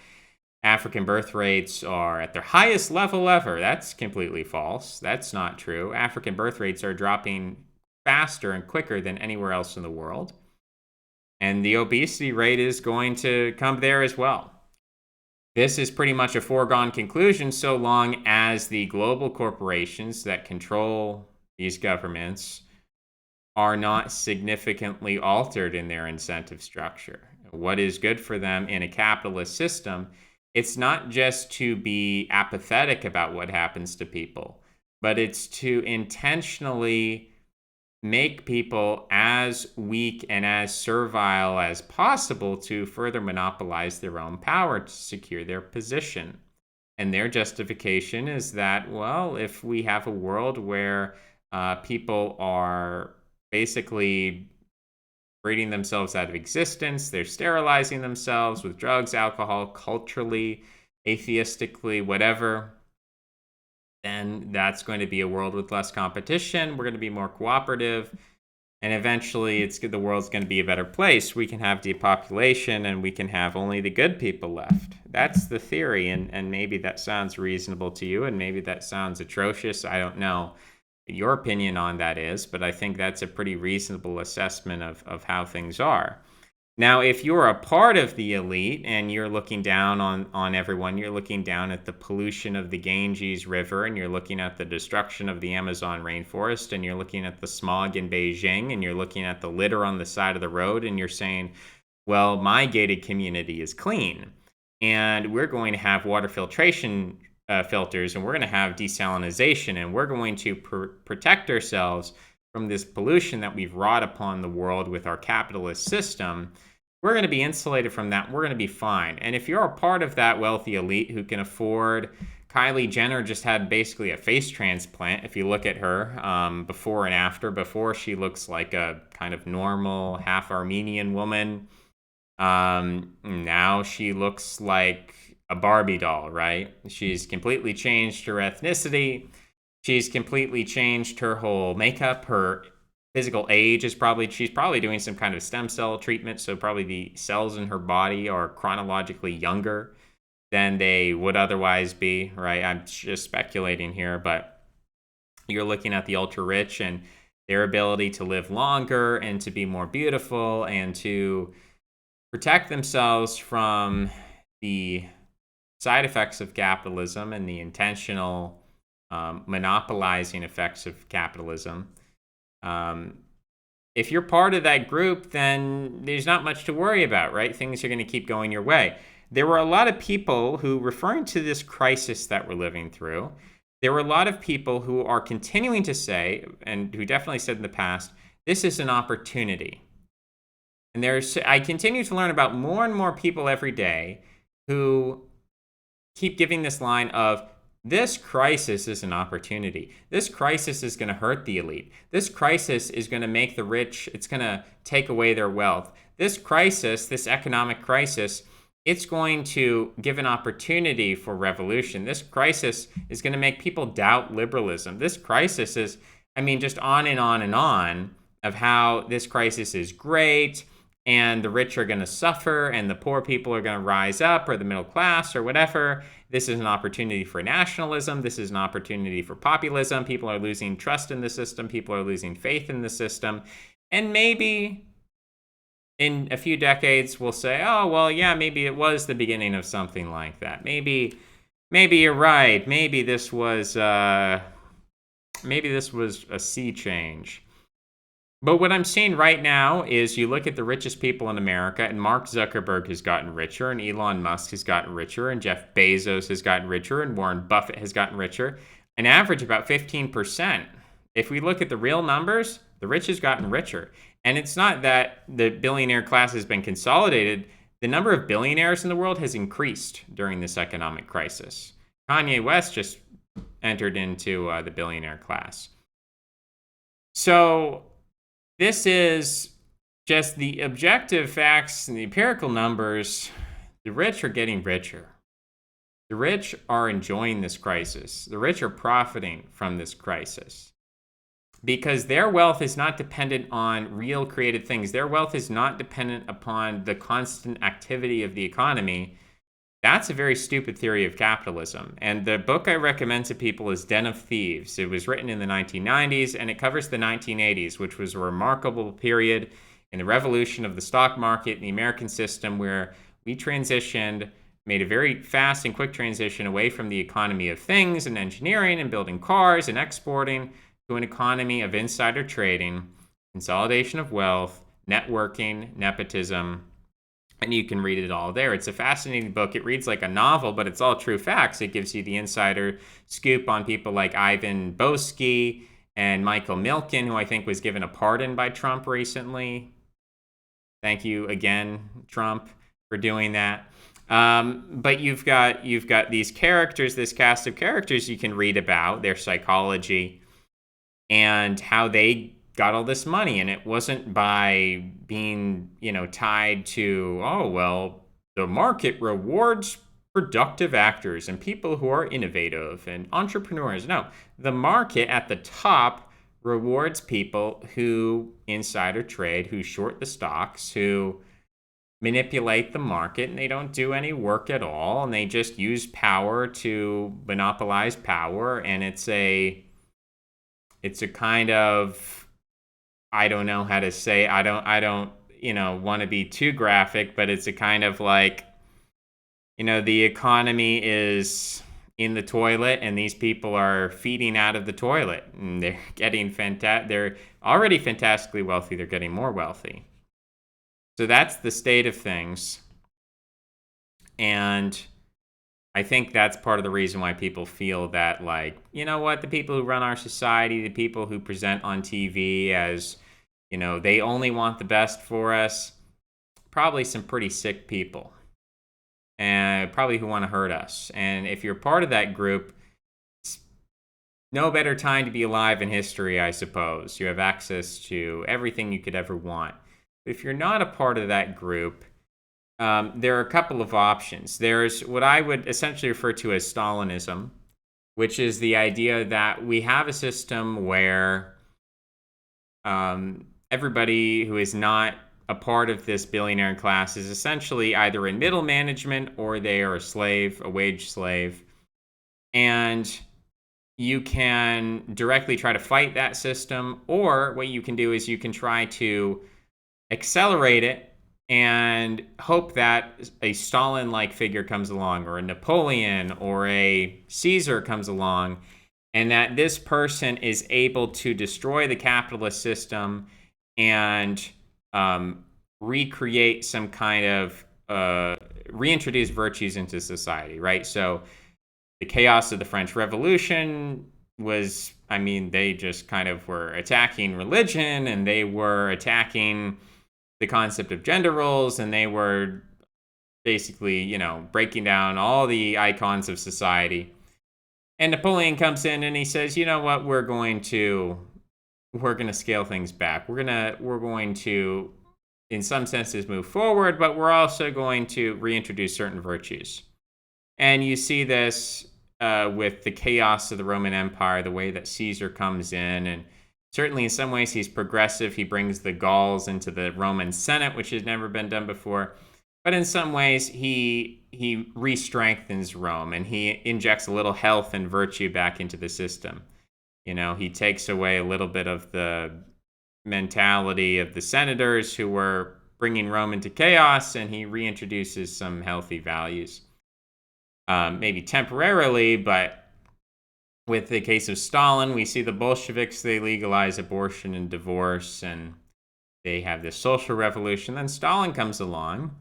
Speaker 1: African birth rates are at their highest level ever. That's completely false. That's not true. African birth rates are dropping faster and quicker than anywhere else in the world. And the obesity rate is going to come there as well. This is pretty much a foregone conclusion so long as the global corporations that control these governments are not significantly altered in their incentive structure. What is good for them in a capitalist system, it's not just to be apathetic about what happens to people, but it's to intentionally make people as weak and as servile as possible to further monopolize their own power to secure their position. And their justification is that, well, if we have a world where people are basically breeding themselves out of existence, they're sterilizing themselves with drugs, alcohol, culturally, atheistically, whatever, then that's going to be a world with less competition. We're going to be more cooperative. And eventually, the world's going to be a better place. We can have depopulation and we can have only the good people left. That's the theory. And maybe that sounds reasonable to you, and maybe that sounds atrocious. I don't know what your opinion on that is, but I think that's a pretty reasonable assessment of how things are. Now, if you're a part of the elite and you're looking down on everyone, you're looking down at the pollution of the Ganges River, and you're looking at the destruction of the Amazon rainforest, and you're looking at the smog in Beijing, and you're looking at the litter on the side of the road, and you're saying, well, my gated community is clean, and we're going to have water filtration filters, and we're going to have desalination, and we're going to protect ourselves from this pollution that we've wrought upon the world with our capitalist system, we're going to be insulated from that. We're going to be fine. And if you're a part of that wealthy elite who can afford, Kylie Jenner just had basically a face transplant. If you look at her before and after, before she looks like a kind of normal, half Armenian woman. Now she looks like a Barbie doll, right? She's completely changed her ethnicity. She's completely changed her whole makeup. Her physical age is she's probably doing some kind of stem cell treatment. So probably the cells in her body are chronologically younger than they would otherwise be, right? I'm just speculating here, but you're looking at the ultra rich and their ability to live longer and to be more beautiful and to protect themselves from the side effects of capitalism and the intentional monopolizing effects of capitalism. If you're part of that group, then there's not much to worry about, right? Things are going to keep going your way. There were a lot of people who, referring to this crisis that we're living through, there were a lot of people who are continuing to say, and who definitely said in the past, this is an opportunity. And I continue to learn about more and more people every day who keep giving this line of, this crisis is an opportunity. This crisis is going to hurt the elite. This crisis is going to make the rich, it's going to take away their wealth. This crisis, this economic crisis, it's going to give an opportunity for revolution. This crisis is going to make people doubt liberalism. This crisis is, just on and on and on of how this crisis is great and the rich are going to suffer and the poor people are going to rise up, or the middle class or whatever. This is an opportunity for nationalism. This is an opportunity for populism. People are losing trust in the system. People are losing faith in the system. And maybe in a few decades we'll say, oh, well, yeah, maybe it was the beginning of something like that. Maybe you're right. Maybe this was a sea change. But what I'm seeing right now is you look at the richest people in America, and Mark Zuckerberg has gotten richer, and Elon Musk has gotten richer, and Jeff Bezos has gotten richer, and Warren Buffett has gotten richer, an average about 15%. If we look at the real numbers, the rich has gotten richer. And it's not that the billionaire class has been consolidated. The number of billionaires in the world has increased during this economic crisis. Kanye West just entered into the billionaire class. So this is just the objective facts and the empirical numbers, the rich are getting richer. The rich are enjoying this crisis. The rich are profiting from this crisis because their wealth is not dependent on real created things. Their wealth is not dependent upon the constant activity of the economy. That's a very stupid theory of capitalism. And the book I recommend to people is Den of Thieves. It was written in the 1990s, and it covers the 1980s, which was a remarkable period in the revolution of the stock market and the American system, where we transitioned, made a very fast and quick transition away from the economy of things and engineering and building cars and exporting to an economy of insider trading, consolidation of wealth, networking, nepotism, and you can read it all there. It's a fascinating book. It reads like a novel, but it's all true facts. It gives you the insider scoop on people like Ivan Boesky and Michael Milken, who I think was given a pardon by Trump recently. Thank you again, Trump, for doing that. But you've got these characters, this cast of characters you can read about, their psychology, and how they got all this money. And it wasn't by being, tied to, oh, well, the market rewards productive actors and people who are innovative and entrepreneurs. No, the market at the top rewards people who insider trade, who short the stocks, who manipulate the market, and they don't do any work at all, and they just use power to monopolize power. And it's a kind of, I don't know how to say, I don't want to be too graphic, but it's a kind of like, the economy is in the toilet and these people are feeding out of the toilet, and they're getting they're already fantastically wealthy, they're getting more wealthy. So that's the state of things. And I think that's part of the reason why people feel that, like, the people who run our society, the people who present on TV as, they only want the best for us, probably some pretty sick people, and probably who want to hurt us. And if you're part of that group, it's no better time to be alive in history, I suppose. You have access to everything you could ever want. But if you're not a part of that group, there are a couple of options. There's what I would essentially refer to as Stalinism, which is the idea that we have a system where everybody who is not a part of this billionaire class is essentially either in middle management or they are a slave, a wage slave. And you can directly try to fight that system, or what you can do is you can try to accelerate it and hope that a Stalin-like figure comes along, or a Napoleon or a Caesar comes along, and that this person is able to destroy the capitalist system and recreate some kind of reintroduce virtues into society, right? So the chaos of the French Revolution was, they just kind of were attacking religion, and they were attacking the concept of gender roles, and they were basically, breaking down all the icons of society. And Napoleon comes in and he says, you know what, we're going to scale things back. We're going to, in some senses, move forward, but we're also going to reintroduce certain virtues. And you see this with the chaos of the Roman Empire, the way that Caesar comes in, and certainly in some ways he's progressive. He brings the Gauls into the Roman Senate, which has never been done before. But in some ways he re-strengthens Rome, and he injects a little health and virtue back into the system. He takes away a little bit of the mentality of the senators who were bringing Rome into chaos, and he reintroduces some healthy values. Maybe temporarily, but with the case of Stalin, we see the Bolsheviks, they legalize abortion and divorce, and they have this social revolution. Then Stalin comes along,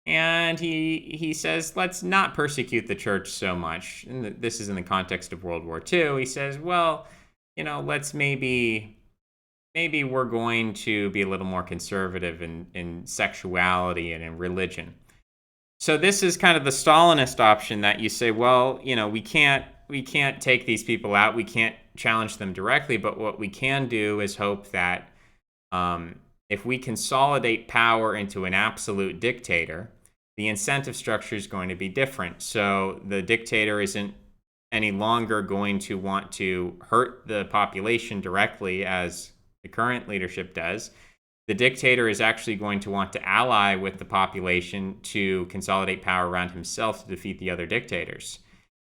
Speaker 1: and he says, let's not persecute the church so much. And this is in the context of World War II. He says, well, let's maybe we're going to be a little more conservative in sexuality and in religion. So this is kind of the Stalinist option, that you say, well, we can't take these people out. We can't challenge them directly, but what we can do is hope that if we consolidate power into an absolute dictator, the incentive structure is going to be different. So the dictator isn't any longer going to want to hurt the population directly as the current leadership does. The dictator is actually going to want to ally with the population to consolidate power around himself to defeat the other dictators.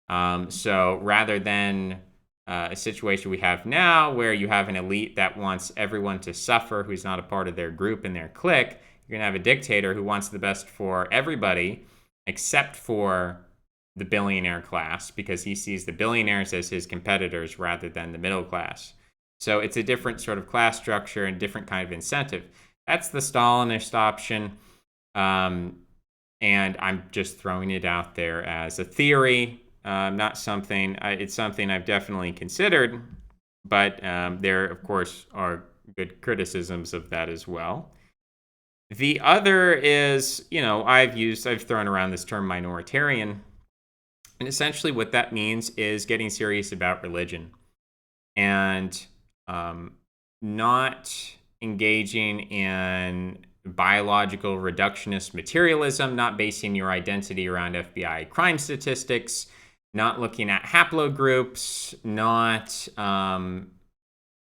Speaker 1: So rather than a situation we have now where you have an elite that wants everyone to suffer who's not a part of their group and their clique, you're going to have a dictator who wants the best for everybody except for the billionaire class, because he sees the billionaires as his competitors rather than the middle class. So it's a different sort of class structure and different kind of incentive. That's the Stalinist option. And I'm just throwing it out there as a theory, not something, it's something I've definitely considered, but there, of course, are good criticisms of that as well. The other is, I've thrown around this term minoritarian, and essentially what that means is getting serious about religion and not engaging in biological reductionist materialism, not basing your identity around FBI crime statistics, not looking at haplogroups,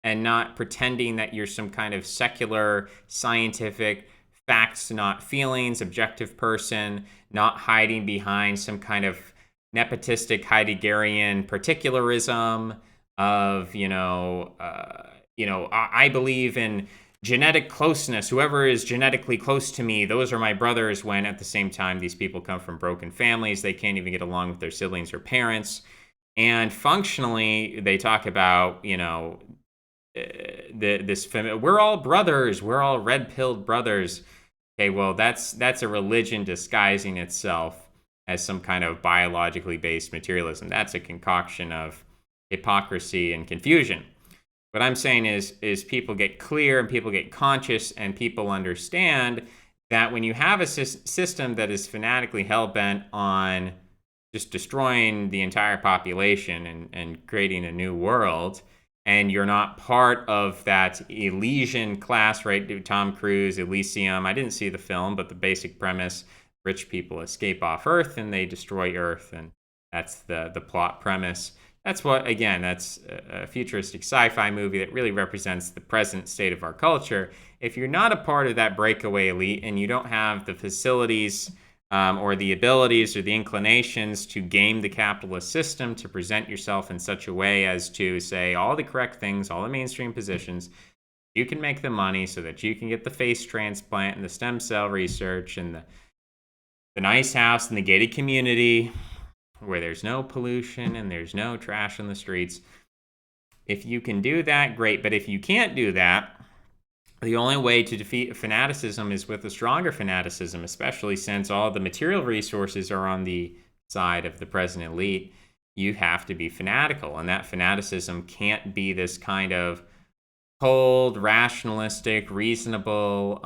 Speaker 1: and not pretending that you're some kind of secular, scientific, facts, not feelings, objective person, not hiding behind some kind of nepotistic Heideggerian particularism of, I believe in genetic closeness. Whoever is genetically close to me, those are my brothers, when at the same time these people come from broken families. They can't even get along with their siblings or parents. And functionally, they talk about, we're all brothers. We're all red-pilled brothers. Okay, well, that's a religion disguising itself as some kind of biologically based materialism. That's a concoction of hypocrisy and confusion. What I'm saying is people get clear and people get conscious and people understand that when you have a system that is fanatically hell-bent on just destroying the entire population and creating a new world, and you're not part of that Elysian class, right? Tom Cruise, Elysium. I didn't see the film, but the basic premise: rich people escape off Earth and they destroy Earth, and that's the plot premise. That's a futuristic sci-fi movie that really represents the present state of our culture. If you're not a part of that breakaway elite and you don't have the facilities or the abilities or the inclinations to game the capitalist system, to present yourself in such a way as to say all the correct things, all the mainstream positions, you can make the money so that you can get the face transplant and the stem cell research and the nice house and the gated community where there's no pollution and there's no trash in the streets. If you can do that, great. But if you can't do that, the only way to defeat fanaticism is with a stronger fanaticism, especially since all the material resources are on the side of the present elite. You have to be fanatical, and that fanaticism can't be this kind of cold, rationalistic, reasonable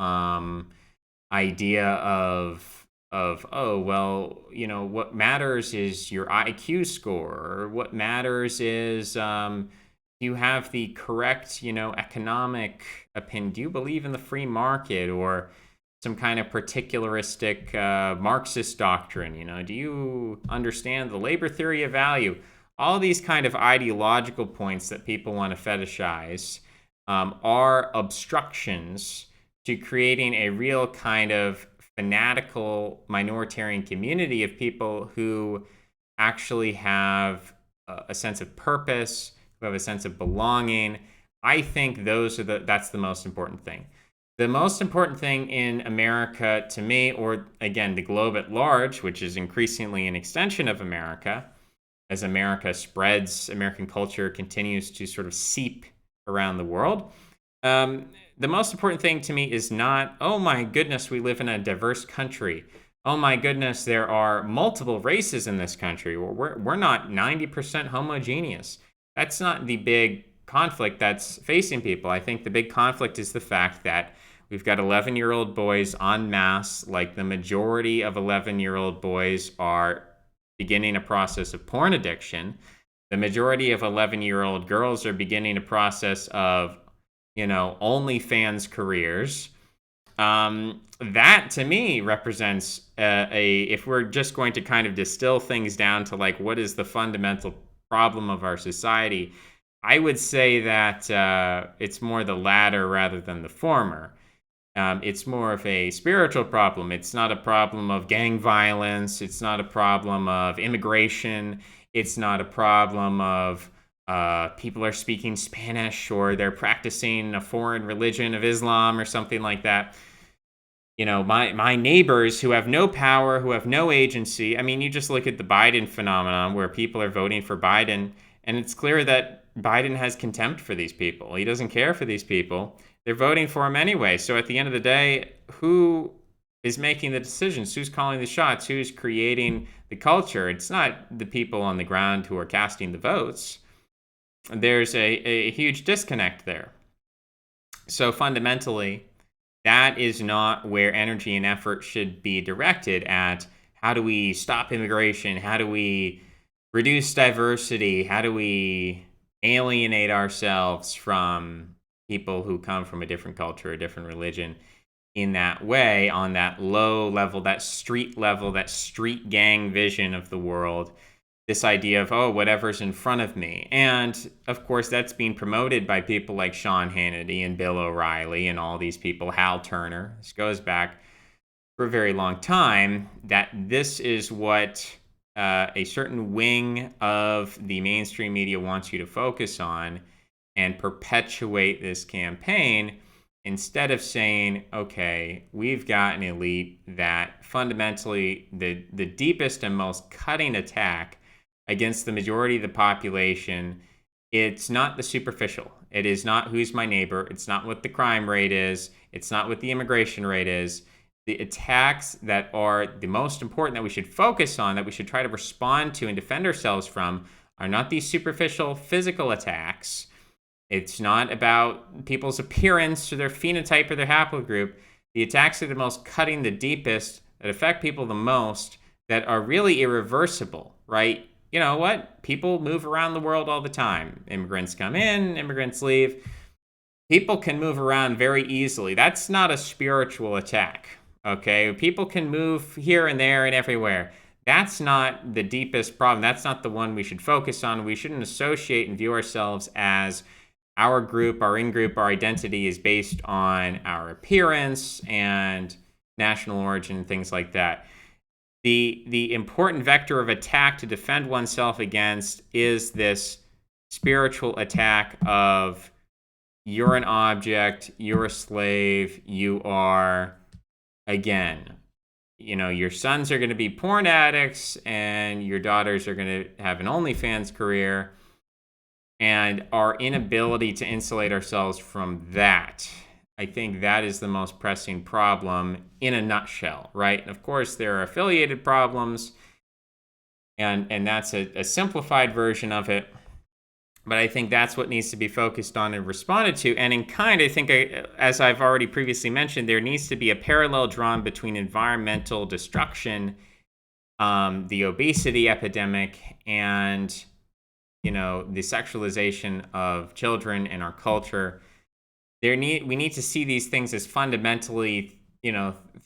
Speaker 1: idea of what matters is your IQ score, or what matters is you have the correct, economic opinion. Do you believe in the free market or some kind of particularistic Marxist doctrine? Do you understand the labor theory of value? All these kind of ideological points that people want to fetishize are obstructions to creating a real kind of fanatical minoritarian community of people who actually have a sense of purpose, who have a sense of belonging. I think that's the most important thing. The most important thing in America to me, or again, the globe at large, which is increasingly an extension of America, as America spreads, American culture continues to sort of seep around the world. The most important thing to me is not, oh my goodness, we live in a diverse country. Oh my goodness, there are multiple races in this country. We're not 90% homogeneous. That's not the big conflict that's facing people. I think the big conflict is the fact that we've got 11-year-old boys en masse, like the majority of 11-year-old boys are beginning a process of porn addiction. The majority of 11-year-old girls are beginning a process of OnlyFans careers. That to me represents if we're just going to kind of distill things down to like what is the fundamental problem of our society, I would say that it's more the latter rather than the former. It's more of a spiritual problem. It's not a problem of gang violence. It's not a problem of immigration. It's not a problem of people are speaking Spanish or they're practicing a foreign religion of Islam or something like that. My neighbors who have no power, who have no agency. I mean, you just look at the Biden phenomenon where people are voting for Biden, and it's clear that Biden has contempt for these people. He doesn't care for these people. They're voting for him anyway. So at the end of the day, who is making the decisions? Who's calling the shots? Who's creating the culture? It's not the people on the ground who are casting the votes. There's a huge disconnect there. So fundamentally, that is not where energy and effort should be directed at. How do we stop immigration? How do we reduce diversity? How do we alienate ourselves from people who come from a different culture, a different religion in that way, on that low level, that street gang vision of the world? This idea of, oh, whatever's in front of me. And of course, that's being promoted by people like Sean Hannity and Bill O'Reilly and all these people, Hal Turner. This goes back for a very long time, that this is what a certain wing of the mainstream media wants you to focus on and perpetuate this campaign, instead of saying, okay, we've got an elite that fundamentally the deepest and most cutting attack against the majority of the population, it's not the superficial. It is not who's my neighbor. It's not what the crime rate is. It's not what the immigration rate is. The attacks that are the most important, that we should focus on, that we should try to respond to and defend ourselves from, are not these superficial physical attacks. It's not about people's appearance or their phenotype or their haplogroup. The attacks are the most cutting, the deepest, that affect people the most, that are really irreversible, right? You know what? People move around the world all the time. Immigrants come in, immigrants leave. People can move around very easily. That's not a spiritual attack, okay? People can move here and there and everywhere. That's not the deepest problem. That's not the one we should focus on. We shouldn't associate and view ourselves as our group, our in-group, our identity is based on our appearance and national origin, things like that. The important vector of attack to defend oneself against is this spiritual attack of, you're an object, you're a slave, you are, again, your sons are going to be porn addicts and your daughters are going to have an OnlyFans career, and our inability to insulate ourselves from that. I think that is the most pressing problem in a nutshell, right? And of course, there are affiliated problems, and that's a simplified version of it. But I think that's what needs to be focused on and responded to. And in kind, I think, as I've already previously mentioned, there needs to be a parallel drawn between environmental destruction, the obesity epidemic, and the sexualization of children in our culture. We need to see these things as fundamentally,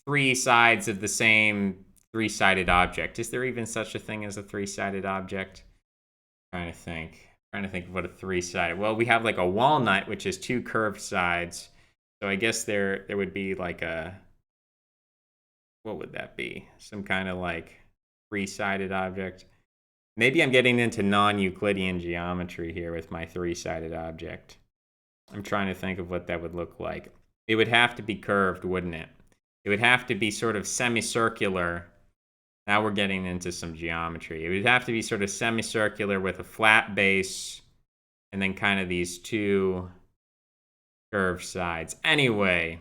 Speaker 1: three sides of the same three-sided object. Is there even such a thing as a three-sided object? I'm trying to think of what a three-sided. Well, we have like a walnut, which is two curved sides. So I guess there would be like what would that be? Some kind of like three-sided object. Maybe I'm getting into non-Euclidean geometry here with my three-sided object. I'm trying to think of what that would look like. It would have to be curved, wouldn't it? It would have to be sort of semicircular. Now we're getting into some geometry. It would have to be sort of semicircular with a flat base and then kind of these two curved sides. Anyway,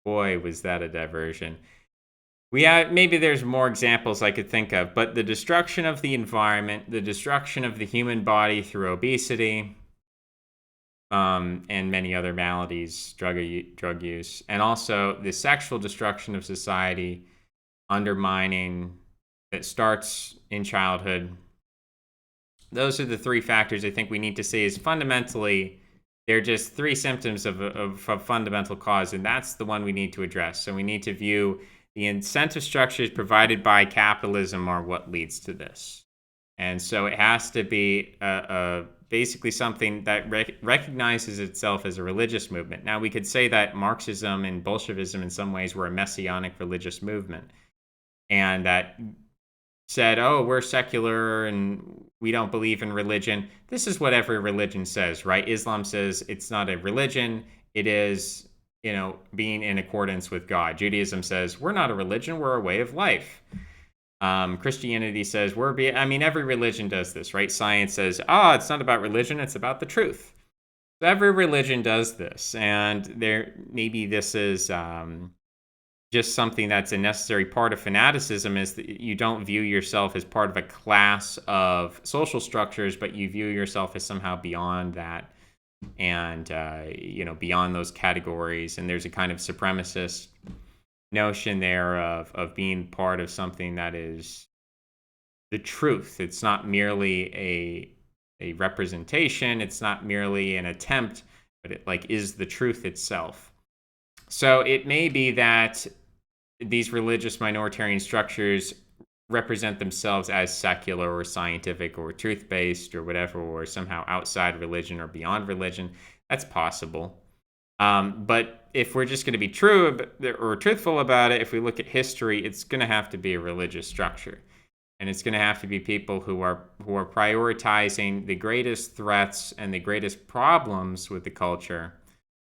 Speaker 1: boy, was that a diversion. Maybe there's more examples I could think of, but the destruction of the environment, the destruction of the human body through obesity, and many other maladies, drug use, and also the sexual destruction of society, undermining that starts in childhood. Those are the three factors I think we need to see is fundamentally They're just three symptoms of a fundamental cause, and that's the one we need to address. So we need to view the incentive structures provided by capitalism are what leads to this. And so it has to be basically something that recognizes itself as a religious movement. Now, we could say that Marxism and Bolshevism in some ways were a messianic religious movement, and that said, oh, we're secular and we don't believe in religion. This is what every religion says, right? Islam says it's not a religion. It is, being in accordance with God. Judaism says we're not a religion. We're a way of life. Christianity says every religion does this, right? Science says, it's not about religion. It's about the truth. So every religion does this. And maybe this is, just something that's a necessary part of fanaticism, is that you don't view yourself as part of a class of social structures, but you view yourself as somehow beyond that and, beyond those categories. And there's a kind of supremacist notion there of being part of something that is the truth. It's not merely a representation. It's not merely an attempt, but it is the truth itself. So it may be that these religious minoritarian structures represent themselves as secular or scientific or truth-based or whatever, or somehow outside religion or beyond religion. That's possible. But if we're just going to be true or truthful about it, if we look at history, it's going to have to be a religious structure. And it's going to have to be people who are prioritizing the greatest threats and the greatest problems with the culture,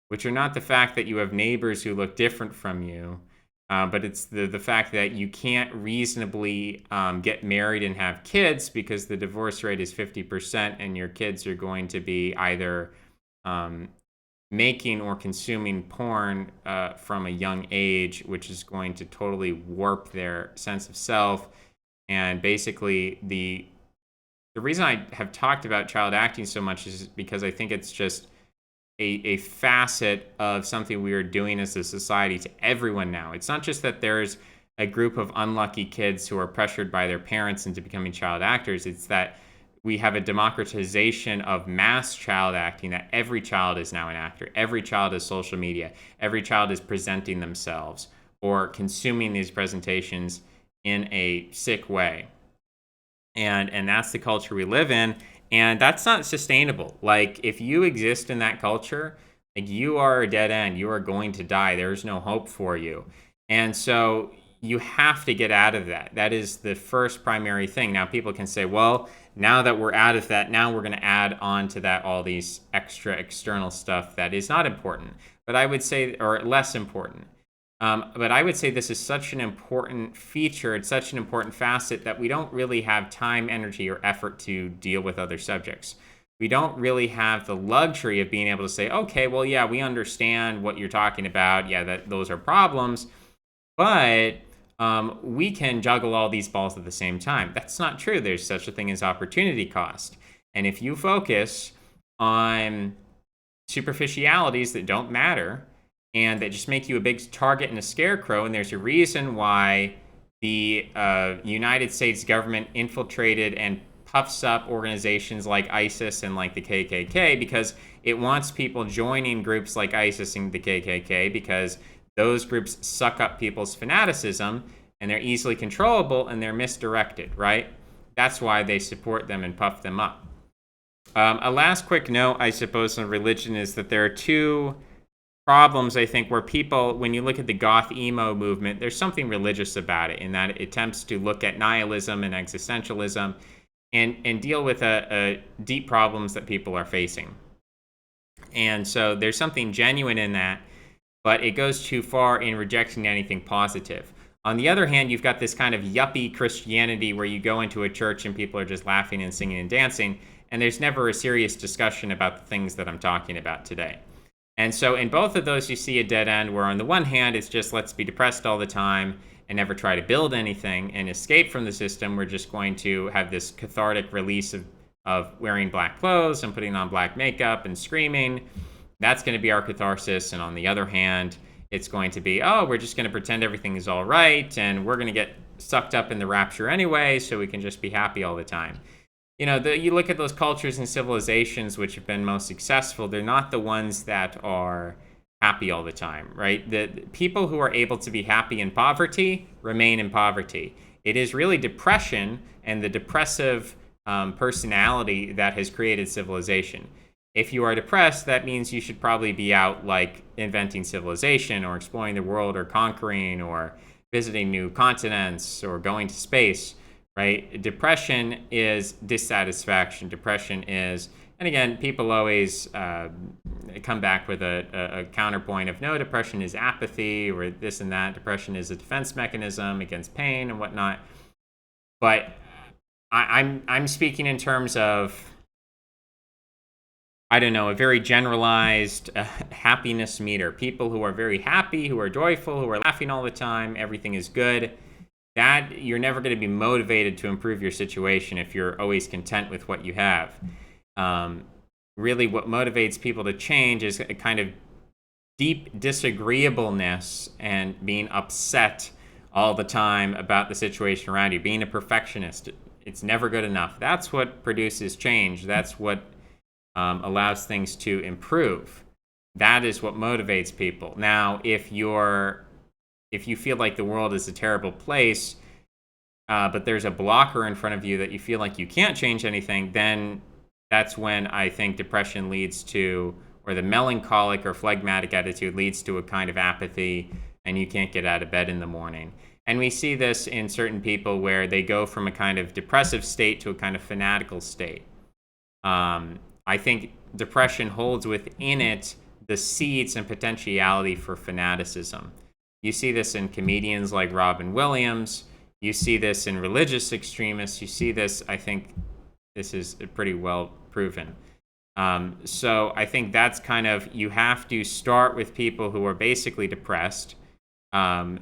Speaker 1: which are not the fact that you have neighbors who look different from you, but it's the fact that you can't reasonably get married and have kids because the divorce rate is 50%, and your kids are going to be either making or consuming porn from a young age, which is going to totally warp their sense of self. And basically, the reason I have talked about child acting so much is because I think it's just a facet of something we are doing as a society to everyone now. It's not just that there's a group of unlucky kids who are pressured by their parents into becoming child actors. It's that we have a democratization of mass child acting, that every child is now an actor. Every child has social media. Every child is presenting themselves or consuming these presentations in a sick way. And that's the culture we live in. And that's not sustainable. If you exist in that culture, you are a dead end. You are going to die. There's no hope for you. And so you have to get out of that. That is the first primary thing. Now, people can say, well, now that we're out of that, now we're going to add on to that all these extra external stuff that is not important. But I would say, or less important. But I would say this is such an important feature, it's such an important facet that we don't really have time, energy, or effort to deal with other subjects. We don't really have the luxury of being able to say, okay, well, yeah, we understand what you're talking about. Yeah, that those are problems. But we can juggle all these balls at the same time. That's not true. There's such a thing as opportunity cost. And if you focus on superficialities that don't matter, and that just make you a big target and a scarecrow. And there's a reason why the United States government infiltrated and puffs up organizations like ISIS and like the KKK, because it wants people joining groups like ISIS and the KKK, because those groups suck up people's fanaticism and they're easily controllable and they're misdirected, right? That's why they support them and puff them up. A last quick note, I suppose, on religion is that there are two problems, I think, where people, when you look at the goth emo movement, there's something religious about it, in that it attempts to look at nihilism and existentialism and deal with deep problems that people are facing. And so there's something genuine in that, but it goes too far in rejecting anything positive. On the other hand, you've got this kind of yuppie Christianity where you go into a church and people are just laughing and singing and dancing, and there's never a serious discussion about the things that I'm talking about today. And so in both of those, you see a dead end where on the one hand, it's just let's be depressed all the time and never try to build anything and escape from the system. We're just going to have this cathartic release of wearing black clothes and putting on black makeup and screaming. That's going to be our catharsis. And on the other hand, it's going to be, we're just going to pretend everything is all right and we're going to get sucked up in the rapture anyway, so we can just be happy all the time. you look at those cultures and civilizations which have been most successful, they're not the ones that are happy all the time, right? The people who are able to be happy in poverty remain in poverty. It is really depression and the depressive personality that has created civilization. If you are depressed, that means you should probably be out like inventing civilization or exploring the world or conquering or visiting new continents or going to space, right? Depression is dissatisfaction. Depression is, and again, people always come back with a counterpoint of no, depression is apathy or this and that. Depression is a defense mechanism against pain and whatnot. But I'm speaking in terms of, I don't know, a very generalized happiness meter. People who are very happy, who are joyful, who are laughing all the time, everything is good. That you're never going to be motivated to improve your situation if you're always content with what you have. Really, what motivates people to change is a kind of deep disagreeableness and being upset all the time about the situation around you. Being a perfectionist, it's never good enough. That's what produces change. That's what allows things to improve. That is what motivates people. Now, if you feel like the world is a terrible place, but there's a blocker in front of you that you feel like you can't change anything, then that's when I think depression leads to, or the melancholic or phlegmatic attitude leads to a kind of apathy, and you can't get out of bed in the morning. And we see this in certain people where they go from a kind of depressive state to a kind of fanatical state. I think depression holds within it the seeds and potentiality for fanaticism. You see this in comedians like Robin Williams. You see this in religious extremists. You see this, I think this is pretty well proven. So I think that's kind of, you have to start with people who are basically depressed. And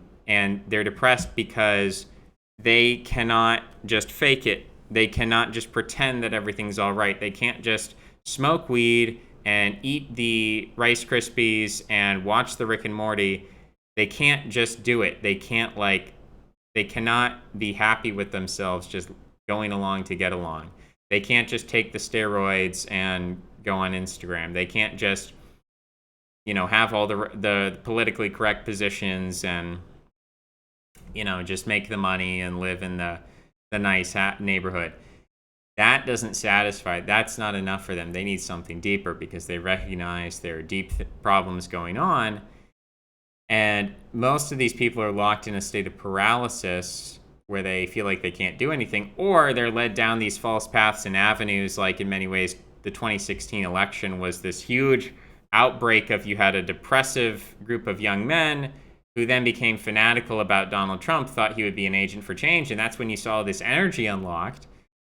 Speaker 1: they're depressed because they cannot just fake it. They cannot just pretend that everything's all right. They can't just smoke weed and eat the Rice Krispies and watch the Rick and Morty. They can't just do it. They cannot be happy with themselves just going along to get along. They can't just take the steroids and go on Instagram. They can't just, have all the politically correct positions and, just make the money and live in the nice neighborhood. That doesn't satisfy. That's not enough for them. They need something deeper because they recognize there are deep problems going on. And most of these people are locked in a state of paralysis where they feel like they can't do anything, or they're led down these false paths and avenues. Like in many ways, the 2016 election was this huge outbreak of, you had a depressive group of young men who then became fanatical about Donald Trump, thought he would be an agent for change. And that's when you saw this energy unlocked.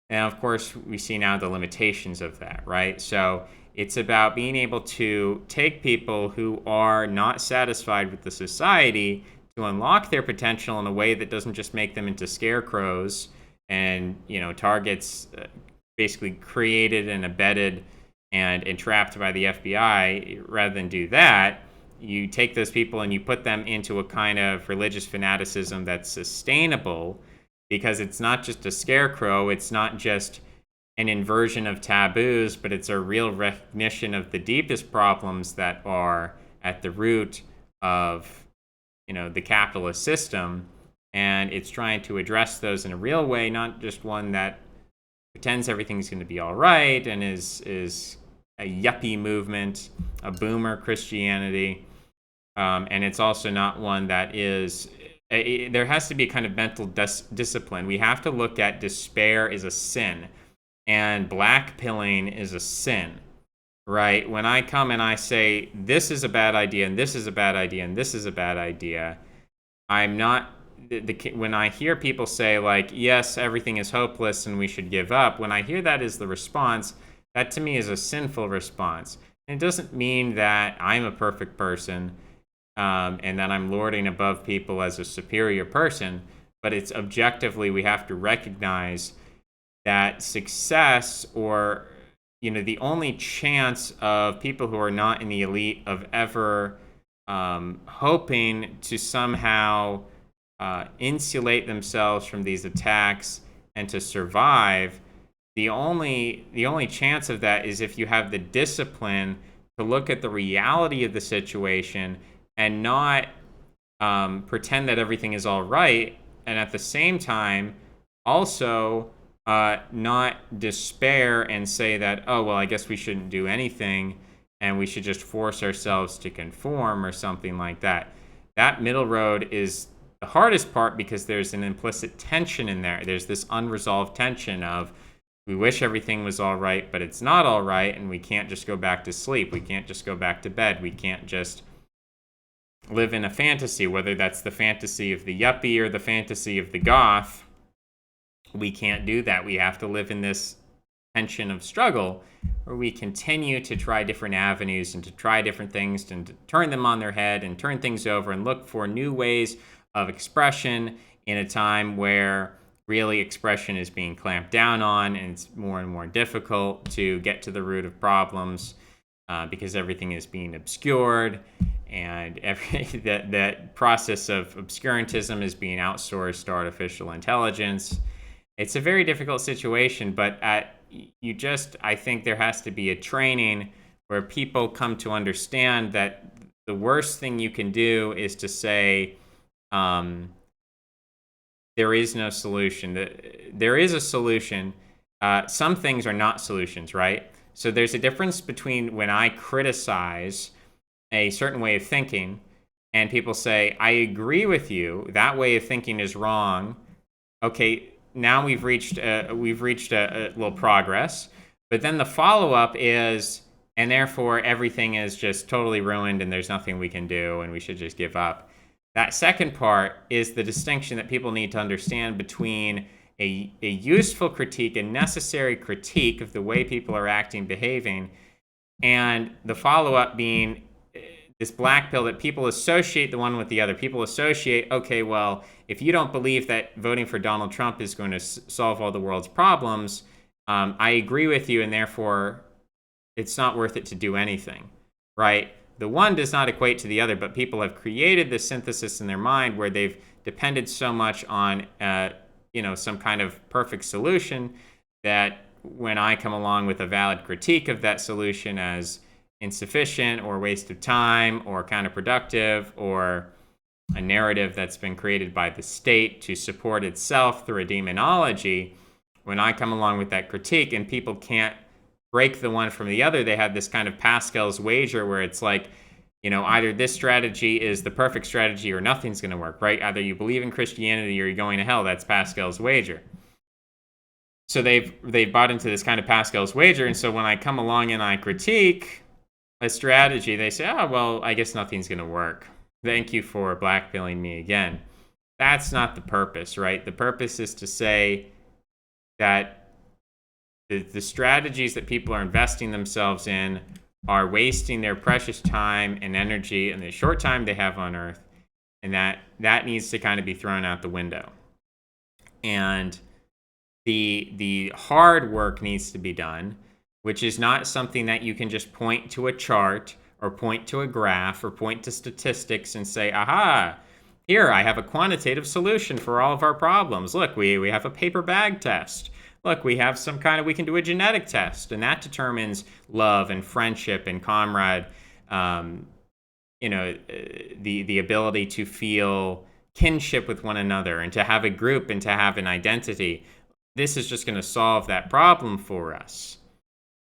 Speaker 1: And of course, we see now the limitations of that, right? So it's about being able to take people who are not satisfied with the society to unlock their potential in a way that doesn't just make them into scarecrows and, targets basically created and abetted and entrapped by the FBI. Rather than do that, you take those people and you put them into a kind of religious fanaticism that's sustainable, because it's not just a scarecrow, it's not just an inversion of taboos, but it's a real recognition of the deepest problems that are at the root of, the capitalist system. And it's trying to address those in a real way, not just one that pretends everything's going to be all right and is a yuppie movement, a boomer Christianity. And it's also not one that is... there has to be a kind of mental discipline. We have to look at despair as a sin, and black pilling is a sin, right? When I come and I say, this is a bad idea, and this is a bad idea, and this is a bad idea, I'm not... when I hear people say, like, yes, everything is hopeless and we should give up, when I hear that as the response, that to me is a sinful response. And it doesn't mean that I'm a perfect person, and that I'm lording above people as a superior person, but it's objectively, we have to recognize that success, or, the only chance of people who are not in the elite of ever hoping to somehow insulate themselves from these attacks and to survive, the only chance of that is if you have the discipline to look at the reality of the situation and not pretend that everything is all right, and at the same time also not despair and say that, oh well, I guess we shouldn't do anything and we should just force ourselves to conform or something like that. That middle road is the hardest part because there's an implicit tension in there. There's this unresolved tension of, we wish everything was all right, but it's not all right, and we can't just go back to sleep. We can't just go back to bed. We can't just live in a fantasy, whether that's the fantasy of the yuppie or the fantasy of the goth. We can't do that. We have to live in this tension of struggle where we continue to try different avenues and to try different things and to turn them on their head and turn things over and look for new ways of expression in a time where really expression is being clamped down on, and it's more and more difficult to get to the root of problems because everything is being obscured, and that process of obscurantism is being outsourced to artificial intelligence. It's a very difficult situation, but I think there has to be a training where people come to understand that the worst thing you can do is to say, there is no solution. There is a solution. Some things are not solutions, right? So there's a difference between when I criticize a certain way of thinking and people say, I agree with you, that way of thinking is wrong. Okay, now we've reached a little progress. But then the follow-up is, and therefore everything is just totally ruined and there's nothing we can do and we should just give up. That second part is the distinction that people need to understand between a useful critique, a necessary critique of the way people are acting, behaving, and the follow-up being this black pill that people associate the one with the other. People associate, okay, well, if you don't believe that voting for Donald Trump is going to solve all the world's problems, I agree with you, and therefore it's not worth it to do anything, right? The one does not equate to the other, but people have created this synthesis in their mind where they've depended so much on, some kind of perfect solution that when I come along with a valid critique of that solution as insufficient or waste of time or counterproductive or a narrative that's been created by the state to support itself through a demonology, when I come along with that critique and people can't break the one from the other, they have this kind of Pascal's wager where it's like, either this strategy is the perfect strategy or nothing's going to work, right? Either you believe in Christianity or you're going to hell. That's Pascal's wager. So they've bought into this kind of Pascal's wager, and so when I come along and I critique a strategy, they say, oh, well, I guess nothing's going to work. Thank you for blackmailing me again. That's not the purpose, right? The purpose is to say that the strategies that people are investing themselves in are wasting their precious time and energy in the short time they have on Earth, and that needs to kind of be thrown out the window. And the hard work needs to be done, which is not something that you can just point to a chart or point to a graph or point to statistics and say, aha, here, I have a quantitative solution for all of our problems. Look, we have a paper bag test. Look, we have we can do a genetic test, and that determines love and friendship and comrade, the ability to feel kinship with one another and to have a group and to have an identity. This is just going to solve that problem for us,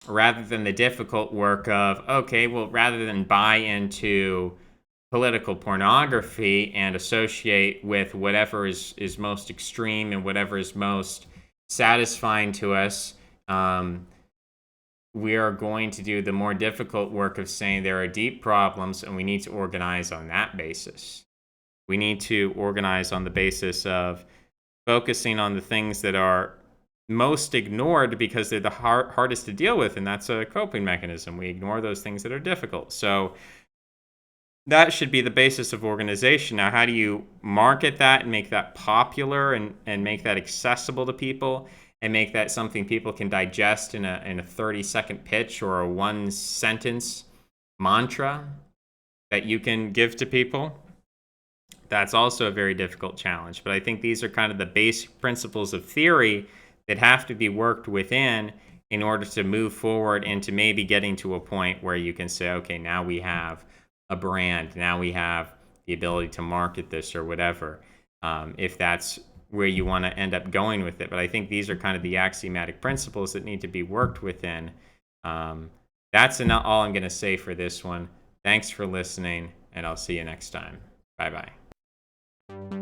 Speaker 1: rather than the difficult work of, okay, well, rather than buy into political pornography and associate with whatever is most extreme and whatever is most satisfying to us, we are going to do the more difficult work of saying there are deep problems and we need to organize on that basis. We need to organize on the basis of focusing on the things that are most ignored because they're the hardest to deal with, and that's a coping mechanism. We ignore those things that are difficult. So that should be the basis of organization. Now, how do you market that and make that popular and make that accessible to people and make that something people can digest in a 30-second pitch or a one-sentence mantra that you can give to people? That's also a very difficult challenge. But I think these are kind of the basic principles of theory that have to be worked within in order to move forward into maybe getting to a point where you can say, okay, now we have a brand, now we have the ability to market this or whatever, if that's where you want to end up going with it. But I think these are kind of the axiomatic principles that need to be worked within. That's all I'm going to say for this one. Thanks for listening, and I'll see you next time. Bye-bye.